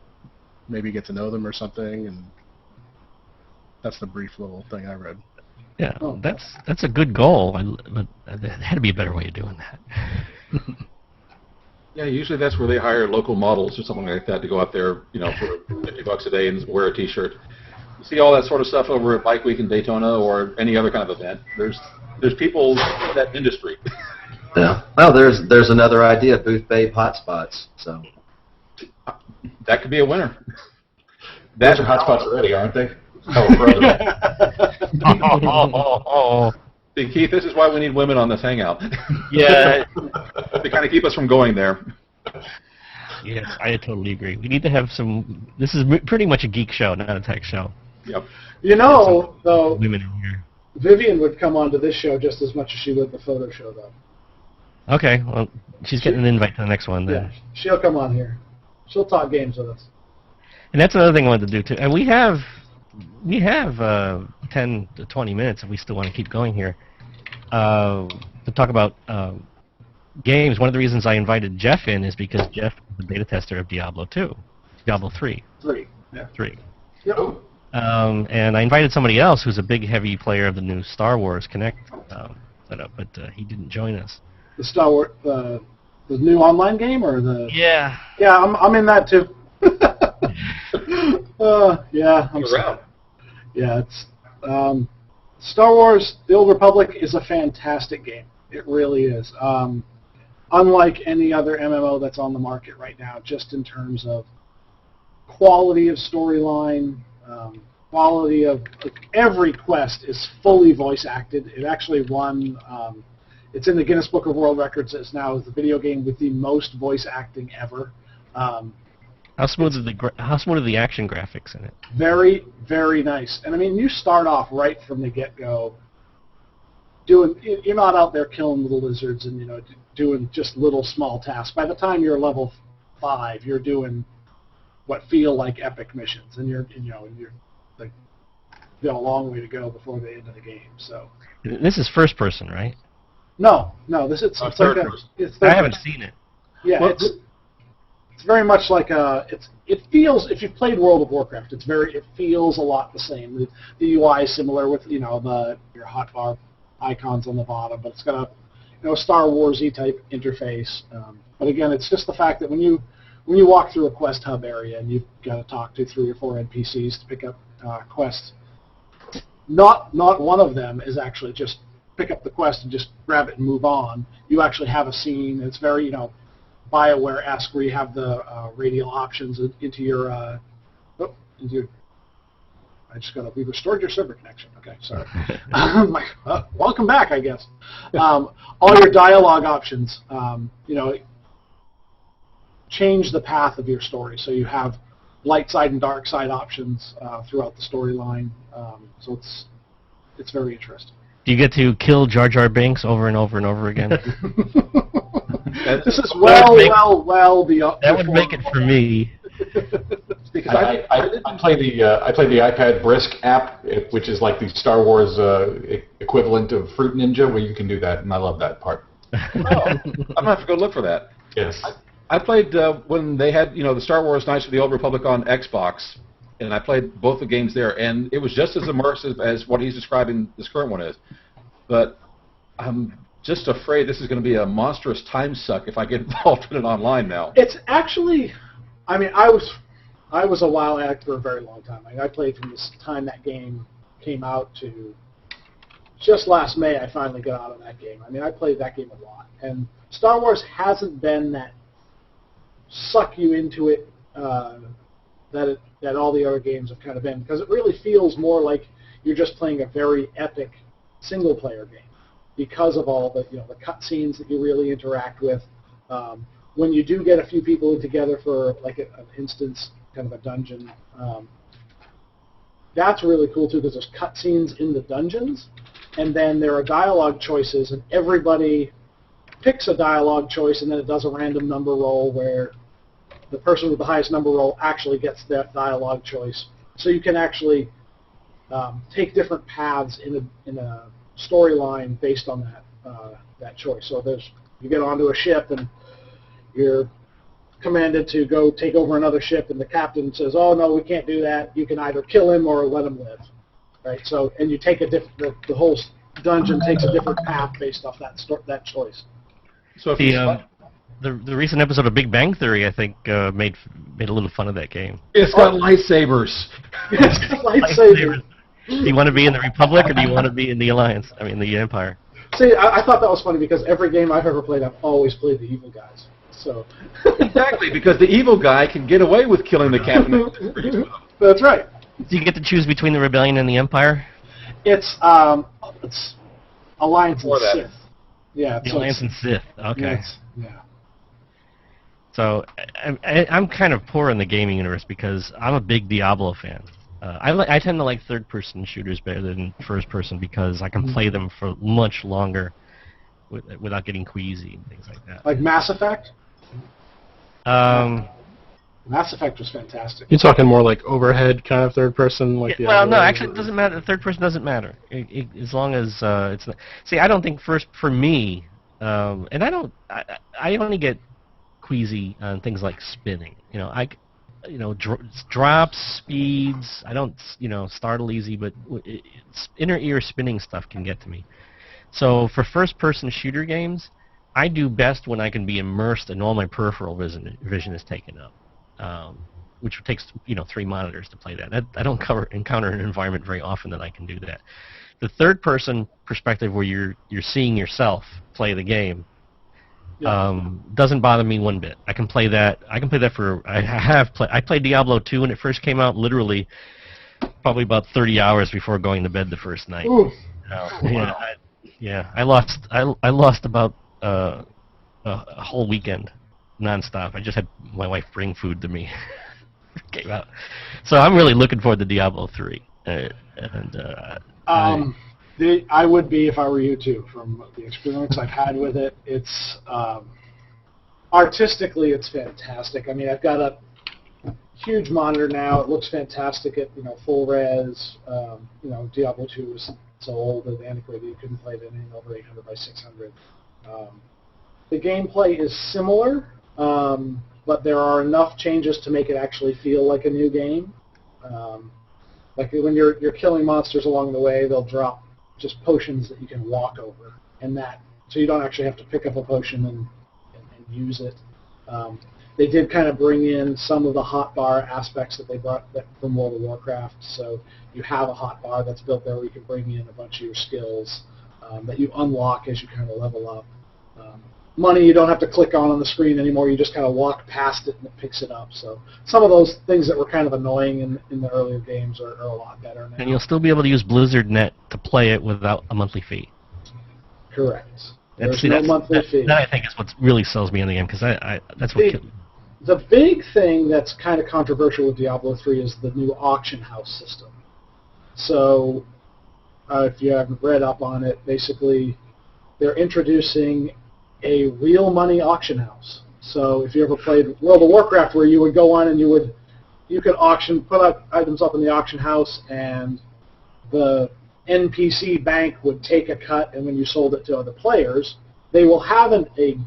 maybe get to know them or something. And that's the brief little thing I read. Yeah, that's a good goal, but there had to be a better way of doing that. Yeah, usually that's where they hire local models or something like that to go out there, for $50 a day and wear a T-shirt. You see all that sort of stuff over at Bike Week in Daytona or any other kind of event. There's people in that industry. Yeah. Well, there's another idea: booth babe hotspots. So that could be a winner. Those are hotspots already, aren't they? Oh, brother. See, Keith, this is why we need women on this Hangout. Yeah. To kind of keep us from going there. Yes, I totally agree. We need to have some. This is pretty much a geek show, not a tech show. Yep. Though, Women in here. Vivian would come onto this show just as much as she would the photo show, though. Okay, well, she's getting an invite to the next one then. Yeah, she'll come on here. She'll talk games with us. And that's another thing I wanted to do too. And we have 10 to 20 minutes if we still want to keep going here to talk about games. One of the reasons I invited Jeff in is because Jeff is the beta tester of Diablo 3. 3. Yeah. 3. Yep. And I invited somebody else who's a big, heavy player of the new Star Wars Connect setup, but he didn't join us. The Star Wars, the new online game, or the? Yeah. Yeah, I'm in that too. Yeah, I'm sorry. Yeah, it's Star Wars: The Old Republic is a fantastic game. It really is. Unlike any other MMO that's on the market right now, just in terms of quality of storyline, quality of every quest is fully voice acted. It actually won. It's in the Guinness Book of World Records as now the video game with the most voice acting ever. How smooth are the action graphics in it? Very, very nice. And I mean, you start off right from the get-go you're not out there killing little lizards and doing just little small tasks. By the time you're level 5, you're doing what feel like epic missions, and you're like, you got a long way to go before the end of the game. So this is first person, right? No, this it's third like person. it's I haven't seen it. Yeah, Well, it's very much like it feels, if you've played World of Warcraft, it feels a lot the same. The UI is similar with your hotbar icons on the bottom, but Star Wars-y type interface. But again, it's just the fact that when you walk through a quest hub area and you've got to talk to 3 or 4 NPCs to pick up quests, not one of them is actually just pick up the quest and just grab it and move on. You actually have a scene. It's very, BioWare-esque, where you have the radial options into your, we restored your server connection. Okay, sorry. Welcome back, I guess. All your dialogue options, change the path of your story. So you have light side and dark side options throughout the storyline. So it's very interesting. Do you get to kill Jar Jar Binks over and over and over again? This is well beyond. That would make it for me. Because I play the iPad Brisk app, which is like the Star Wars equivalent of Fruit Ninja, where you can do that, and I love that part. Oh, I'm gonna have to go look for that. Yes. I played when they had the Star Wars Knights of the Old Republic on Xbox, and I played both the games there, and it was just as immersive as what he's describing this current one is. But I'm just afraid this is going to be a monstrous time suck if I get involved in it online now. It's actually, I was a WoW addict for a very long time. I played from the time that game came out to just last May. I finally got out of that game. I played that game a lot, and Star Wars hasn't been that suck you into it that all the other games have kind of been, because it really feels more like you're just playing a very epic single-player game because of all the the cutscenes that you really interact with. When you do get a few people together for like an instance, kind of a dungeon, that's really cool too, because there's cutscenes in the dungeons, and then there are dialogue choices, and everybody picks a dialogue choice, and then it does a random number roll where the person with the highest number roll actually gets that dialogue choice. So you can actually take different paths in a storyline based on that choice. So you get onto a ship and you're commanded to go take over another ship, and the captain says, "Oh no, we can't do that. You can either kill him or let him live." Right. So and you take the whole dungeon takes a different path based off that choice. So if the recent episode of Big Bang Theory, I think, made a little fun of that game. it's got lightsabers. It's lightsabers. Do you want to be in the Republic or do you want to be in the Alliance? I mean, the Empire. See, I thought that was funny because every game I've ever played, I've always played the evil guys. So Exactly, because the evil guy can get away with killing the captain. That's right. Do you get to choose between the Rebellion and the Empire? It's Alliance and Sith. Yeah, The Alliance and Sith. Okay. Yeah. So I'm kind of poor in the gaming universe because I'm a big Diablo fan. I tend to like third-person shooters better than first-person because I can play them for much longer without getting queasy and things like that. Like Mass Effect? Mass Effect was fantastic. You're talking more like overhead kind of third person, like the well, other no, way, actually, it doesn't matter. Third person doesn't matter as long as it's not. See, I don't think for me, and I only get queasy on things like spinning. Drops, speeds. I don't, startle easy, but inner ear spinning stuff can get to me. So for first-person shooter games, I do best when I can be immersed and all my peripheral vision is taken up, which takes 3 monitors to play that. I don't encounter an environment very often that I can do that. The third-person perspective, where you're seeing yourself play the game, doesn't bother me one bit. I can play that. I played Diablo 2 when it first came out. Literally, probably about 30 hours before going to bed the first night. Ooh. I lost about a whole weekend nonstop. I just had my wife bring food to me. Came out. So I'm really looking forward to Diablo 3. I would be if I were you too. From the experience I've had with it, it's artistically it's fantastic. I mean, I've got a huge monitor now. It looks fantastic at full res. Diablo 2 was so old and antiquated you couldn't play it anything over 800 by 600. The gameplay is similar, but there are enough changes to make it actually feel like a new game. Like when you're killing monsters along the way, they'll drop just potions that you can walk over, and that so you don't actually have to pick up a potion and use it. They did kind of bring in some of the hotbar aspects that they brought from World of Warcraft. So you have a hotbar that's built there where you can bring in a bunch of your skills that you unlock as you kind of level up. Money you don't have to click on the screen anymore. You just kind of walk past it and it picks it up. So some of those things that were kind of annoying in the earlier games are a lot better now. And you'll still be able to use Blizzard Net to play it without a monthly fee. Correct. And There's see, no monthly fee. That I think is what really sells me in the game, because that's what killed me. The big thing that's kind of controversial with Diablo 3 is the new auction house system. So if you haven't read up on it, basically they're introducing a real money auction house. So if you ever played World of Warcraft, where you would go on and you could put up items up in the auction house, and the NPC bank would take a cut, and when you sold it to other players, they will have a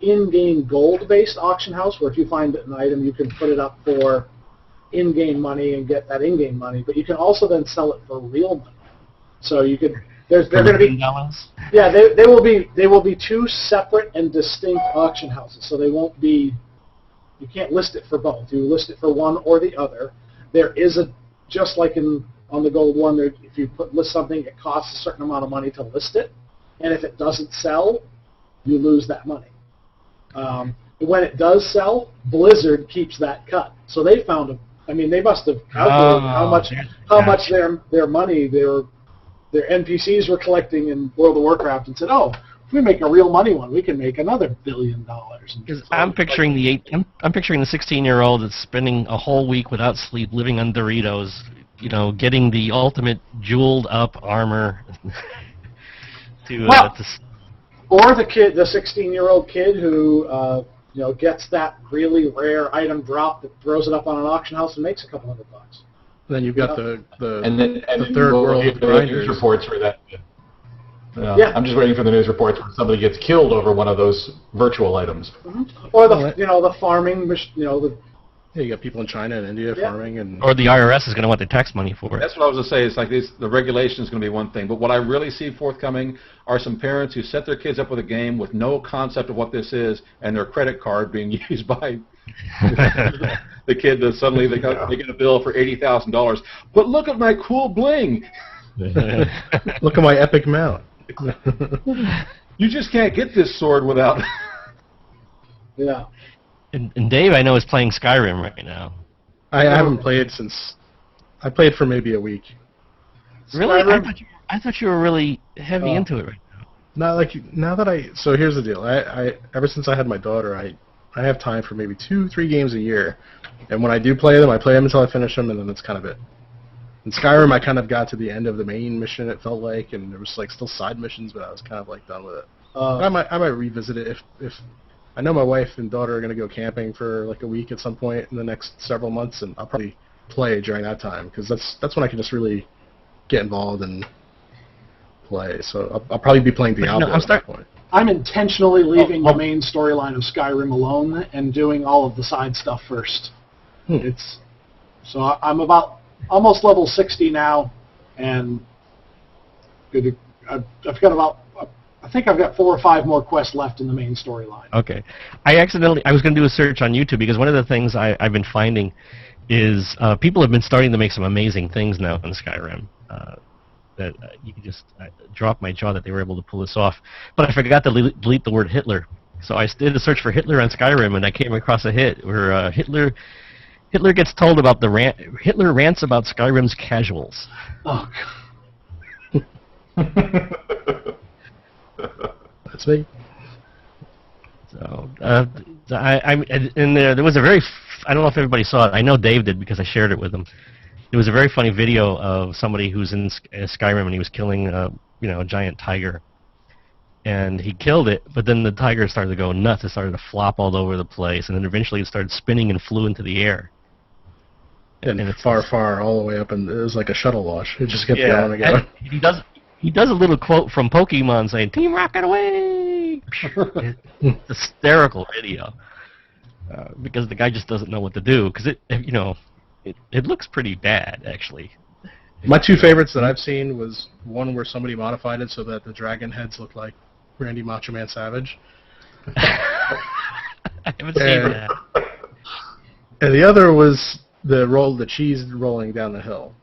in-game gold-based auction house where if you find an item, you can put it up for in-game money and get that in-game money, but you can also then sell it for real money. So you could they're going to be they will be two separate and distinct auction houses. So they won't be, you can't list it for both. You list it for one or the other. There is just like on the gold one, if you list something, it costs a certain amount of money to list it, and if it doesn't sell, you lose that money. When it does sell, Blizzard keeps that cut. So they found they must have calculated how much their money their NPCs were collecting in World of Warcraft, and said, oh, if we make a real money one, we can make another $1 billion. I'm picturing the 16-year-old that's spending a whole week without sleep, living on Doritos, getting the ultimate jeweled up armor. Or the 16-year-old kid who gets that really rare item drop that throws it up on an auction house and makes a couple $100. Then you've got the third world grinders. news reports for that. Yeah. I'm just waiting for the news reports where somebody gets killed over one of those virtual items. Mm-hmm. Or the farming, Yeah, you got people in China and India farming, and or the IRS is going to want the tax money for it. That's what I was going to say. It's like the regulation is going to be one thing, but what I really see forthcoming are some parents who set their kids up with a game with no concept of what this is, and their credit card being used by the kid that suddenly they get a bill for $80,000. But look at my cool bling. Look at my epic mount. You just can't get this sword without. Yeah. And Dave, I know, is playing Skyrim right now. I haven't played since. I played for maybe a week. Really? I thought you were really heavy into it right now. So here's the deal. I ever since I had my daughter, I have time for maybe 2-3 games a year, and when I do play them, I play them until I finish them, and then that's kind of it. In Skyrim, I kind of got to the end of the main mission, it felt like, and there was still side missions, but I was kind of done with it. I might revisit it if I know my wife and daughter are going to go camping for a week at some point in the next several months, and I'll probably play during that time, because that's when I can just really get involved and play. So I'll probably be playing Diablo at that point. I'm intentionally leaving the main storyline of Skyrim alone and doing all of the side stuff first. So I'm about almost level 60 now, and I've got about, I think I've got 4 or 5 more quests left in the main storyline. Okay. I was going to do a search on YouTube, because one of the things I've been finding is people have been starting to make some amazing things now in Skyrim. That you can just drop my jaw that they were able to pull this off. But I forgot to delete the word Hitler. So I did a search for Hitler on Skyrim, and I came across a hit where Hitler gets told about Hitler rants about Skyrim's casuals. Oh, God. That's me. So there was a very I don't know if everybody saw it. I know Dave did, because I shared it with him. It was a very funny video of somebody who's in Skyrim, and he was killing a giant tiger, and he killed it. But then the tiger started to go nuts. It started to flop all over the place, and then eventually it started spinning and flew into the air. And it's far all the way up, and it was like a shuttle launch. It just kept going and going. He does a little quote from Pokemon saying "Team Rocket away!" It's hysterical video, because the guy just doesn't know what to do, because it looks pretty bad, actually. My 2 favorites that I've seen was one where somebody modified it so that the dragon heads look like Randy Macho Man Savage. I haven't seen And- that. And the other was the cheese rolling down the hill.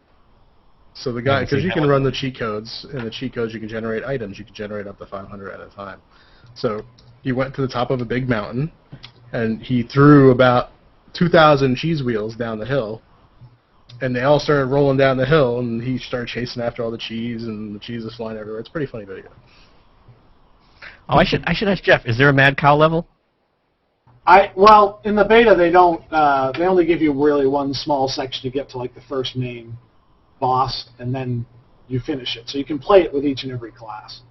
So the guy, haven't because seen you that can one. run the cheat codes, and the cheat codes you can generate items. You can generate up to 500 at a time. So he went to the top of a big mountain, and he threw about 2,000 cheese wheels down the hill, and they all started rolling down the hill, and he started chasing after all the cheese, and the cheese was flying everywhere. It's a pretty funny video. Oh, I should ask Jeff. Is there a Mad Cow level? Well, in the beta they don't. They only give you really one small section to get to like the first main boss, and then you finish it. So you can play it with each and every class.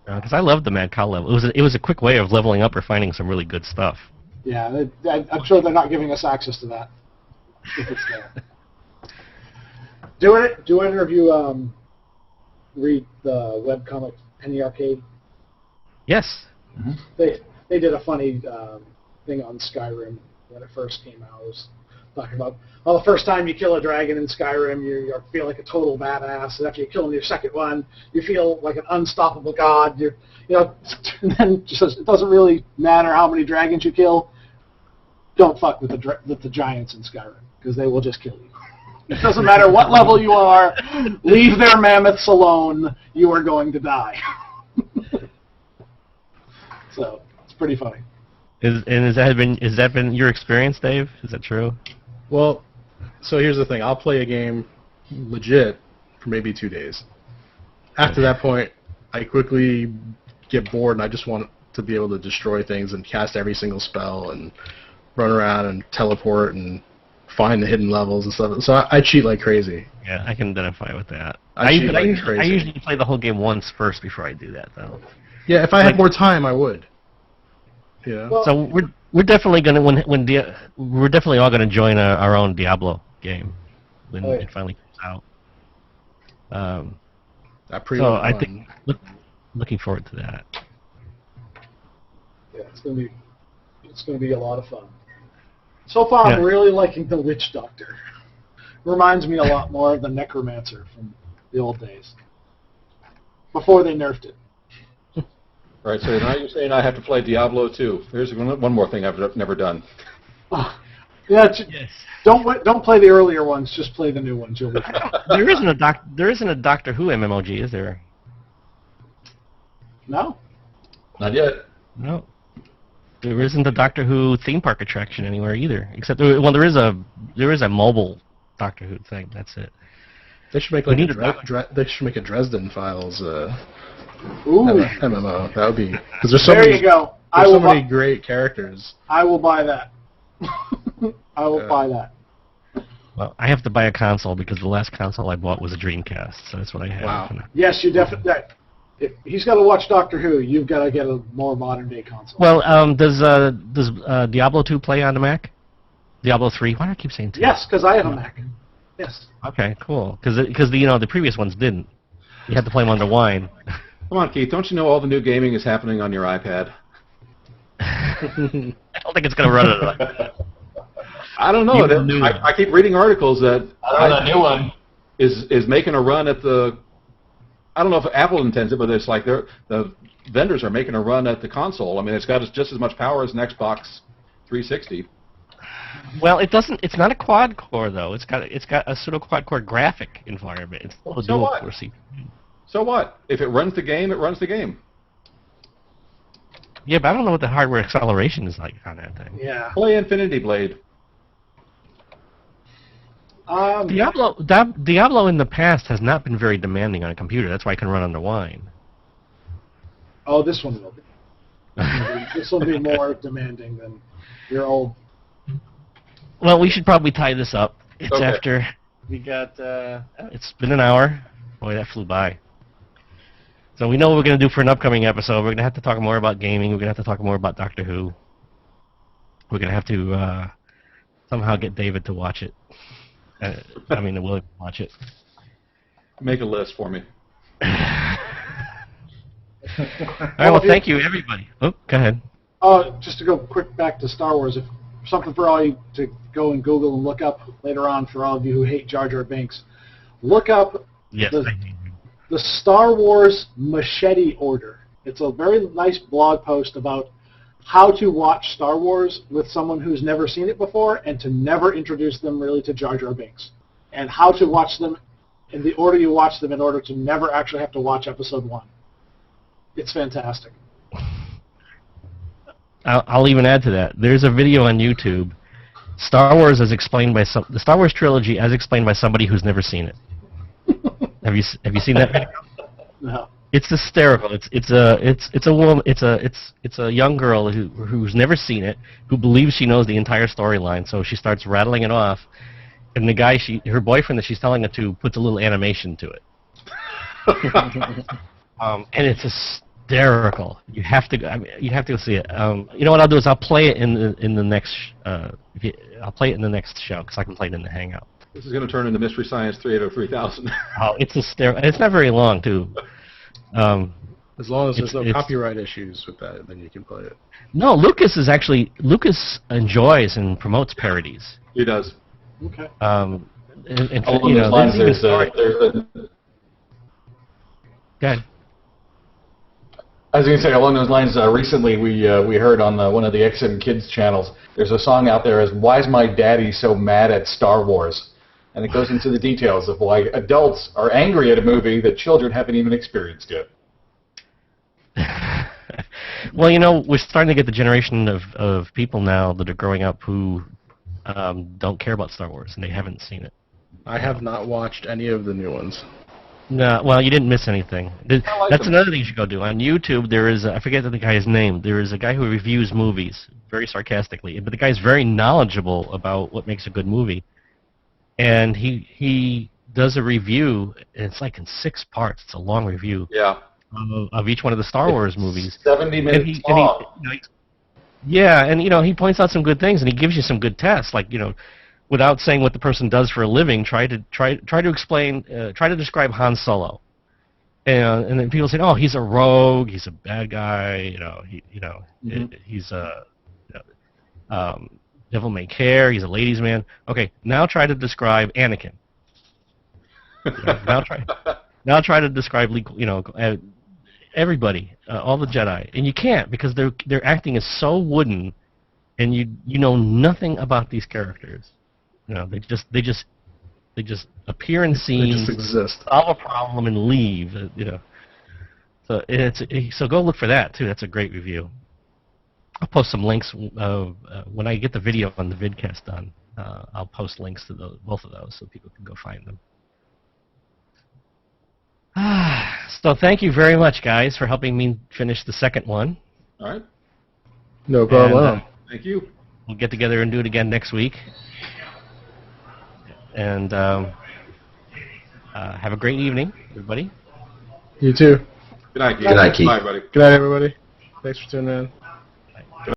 Because I loved the Mad Cow level. It was a quick way of leveling up or finding some really good stuff. Yeah, I'm sure they're not giving us access to that if it's there. Do either of you read the webcomic Penny Arcade? Yes. They did a funny thing on Skyrim when it first came out. It was talking about, the first time you kill a dragon in Skyrim, you feel like a total badass, and after you kill your second one, you feel like an unstoppable god. And then just says, it doesn't really matter how many dragons you kill. Don't fuck with the giants in Skyrim, because they will just kill you. It doesn't matter what level you are. Leave their mammoths alone. You are going to die. So it's pretty funny. Has that been your experience, Dave? Is that true? Well, so here's the thing. I'll play a game legit for maybe 2 days. After that point, I quickly get bored, and I just want to be able to destroy things and cast every single spell and run around and teleport and find the hidden levels and stuff. So I cheat like crazy. Yeah, I can identify with that. I cheat like crazy. I usually play the whole game once first before I do that, though. Yeah, if I had more time, I would. Yeah. Well, So we're definitely gonna we're definitely all gonna join our own Diablo game when Oh, yeah. it finally comes out. That So I think looking forward to that. yeah, it's gonna be a lot of fun. So far, I'm Yeah. really liking the Witch Doctor. Reminds me a lot more of the Necromancer from the old days, before they nerfed it. Right, so now you're saying I have to play Diablo 2. Here's one more thing I've never done. Yeah, Yes. don't play the earlier ones. Just play the new ones. You'll be fine. There isn't a Doctor Who MMOG, is there? No. Not yet. No. There isn't a Doctor Who theme park attraction anywhere either. Except there is a mobile Doctor Who thing. That's it. They should make We like need they should make a Dresden Files Ooh. MMO. That would be because there's so There many, you go. there's so many great characters. I will buy that. I will buy that. Well, I have to buy a console because the last console I bought was a Dreamcast, so that's what I have. Wow. Yes, you definitely. If he's got to watch Doctor Who, you've got to get a more modern day console. Well, does Diablo 2 play on the Mac? Diablo 3? Why do I keep saying 2? Yes, because I have a Mac. Yes. Okay, cool. Because the previous ones didn't. You had to play them under wine. Come on, Keith. Don't you know all the new gaming is happening on your iPad? I don't think it's going to run it like that. I don't know. Even the new one. I keep reading articles that I don't know, new one. is making a run at the. I don't know if Apple intends it, but it's like the vendors are making a run at the console. I mean, it's got just as much power as an Xbox 360. Well, it doesn't. It's not a quad core though. It's got a pseudo quad core graphic environment. It's still a So dual what? core CPU. So what? If it runs the game, it runs the game. Yeah, but I don't know what the hardware acceleration is like on that thing. Yeah. Play Infinity Blade. Diablo in the past has not been very demanding on a computer. That's why it can run under wine. Oh, this one will be. This will be more demanding than your old. Well, we should probably tie this up. It's Okay. after we got. It's been an hour. Boy, that flew by. So we know what we're going to do for an upcoming episode. We're going to have to talk more about gaming. We're going to have to talk more about Doctor Who. We're going to have to somehow get David to watch it. William to watch it. Make a list for me. All right, well, thank you, everybody. Oh, go ahead. Just to go quick back to Star Wars, if something for all you to go and Google and look up later on for all of you who hate Jar Jar Binks, look up Yes, the, thank you. the Star Wars Machete Order. It's a very nice blog post about how to watch Star Wars with someone who's never seen it before and to never introduce them really to Jar Jar Binks. And how to watch them in the order you watch them in order to never actually have to watch Episode 1. It's fantastic. I'll even add to that. There's a video on YouTube, Star Wars as explained by the Star Wars trilogy as explained by somebody who's never seen it. Have you seen that video? No. It's hysterical. It's a woman. It's a young girl who's never seen it, who believes she knows the entire storyline. So she starts rattling it off, and the guy her boyfriend that she's telling it to puts a little animation to it. And it's hysterical. You have to go see it. You know what I'll do is I'll play it in the next I'll play it in the next show because I can play it in the Hangout. This is going to turn into Mystery Science 3803000. Oh, it's hysterical. It's not very long too. As long as there's no it's- copyright issues with that, then you can play it. No, Lucas enjoys and promotes parodies. He does. Okay. Along You know, those lines, there's Good. I was going to say, along those lines, recently we heard on one of the XM Kids channels, there's a song out there as "Why's My Daddy So Mad at Star Wars?" And it goes into the details of why adults are angry at a movie that children haven't even experienced yet. Well, you know, we're starting to get the generation of people now that are growing up who don't care about Star Wars and they haven't seen it. I have not watched any of the new ones. No, well, you didn't miss anything. That's them. another thing you should go do. On YouTube, there is, I forget the guy's name, there is a guy who reviews movies, very sarcastically, but the guy's very knowledgeable about what makes a good movie. And he does a review, and it's like in 6 parts, it's a long review, Yeah. of each one of the Star Wars movies. 70 minutes And long. yeah, and you know, he points out some good things, and he gives you some good tests, like, you know, without saying what the person does for a living, try to explain, try to describe Han Solo, and then people say, oh, he's a rogue, he's a bad guy, he's a devil may care, he's a ladies' man. Okay, now try to describe Anakin. Now try to describe, everybody, all the Jedi, and you can't because their acting is so wooden, and you know nothing about these characters. You know, they just appear in They scenes, just exist. solve a problem, and leave. You know, so go look for that too. That's a great review. I'll post some links when I get the video on the vidcast done. I'll post links to both of those so people can go find them. So thank you very much, guys, for helping me finish the second one. All right. No problem. And, Thank you. we'll get together and do it again next week. And have a great evening, everybody. You too. Good night, Keith. Good night, Keith. Bye, buddy. Good night, everybody. Thanks for tuning in.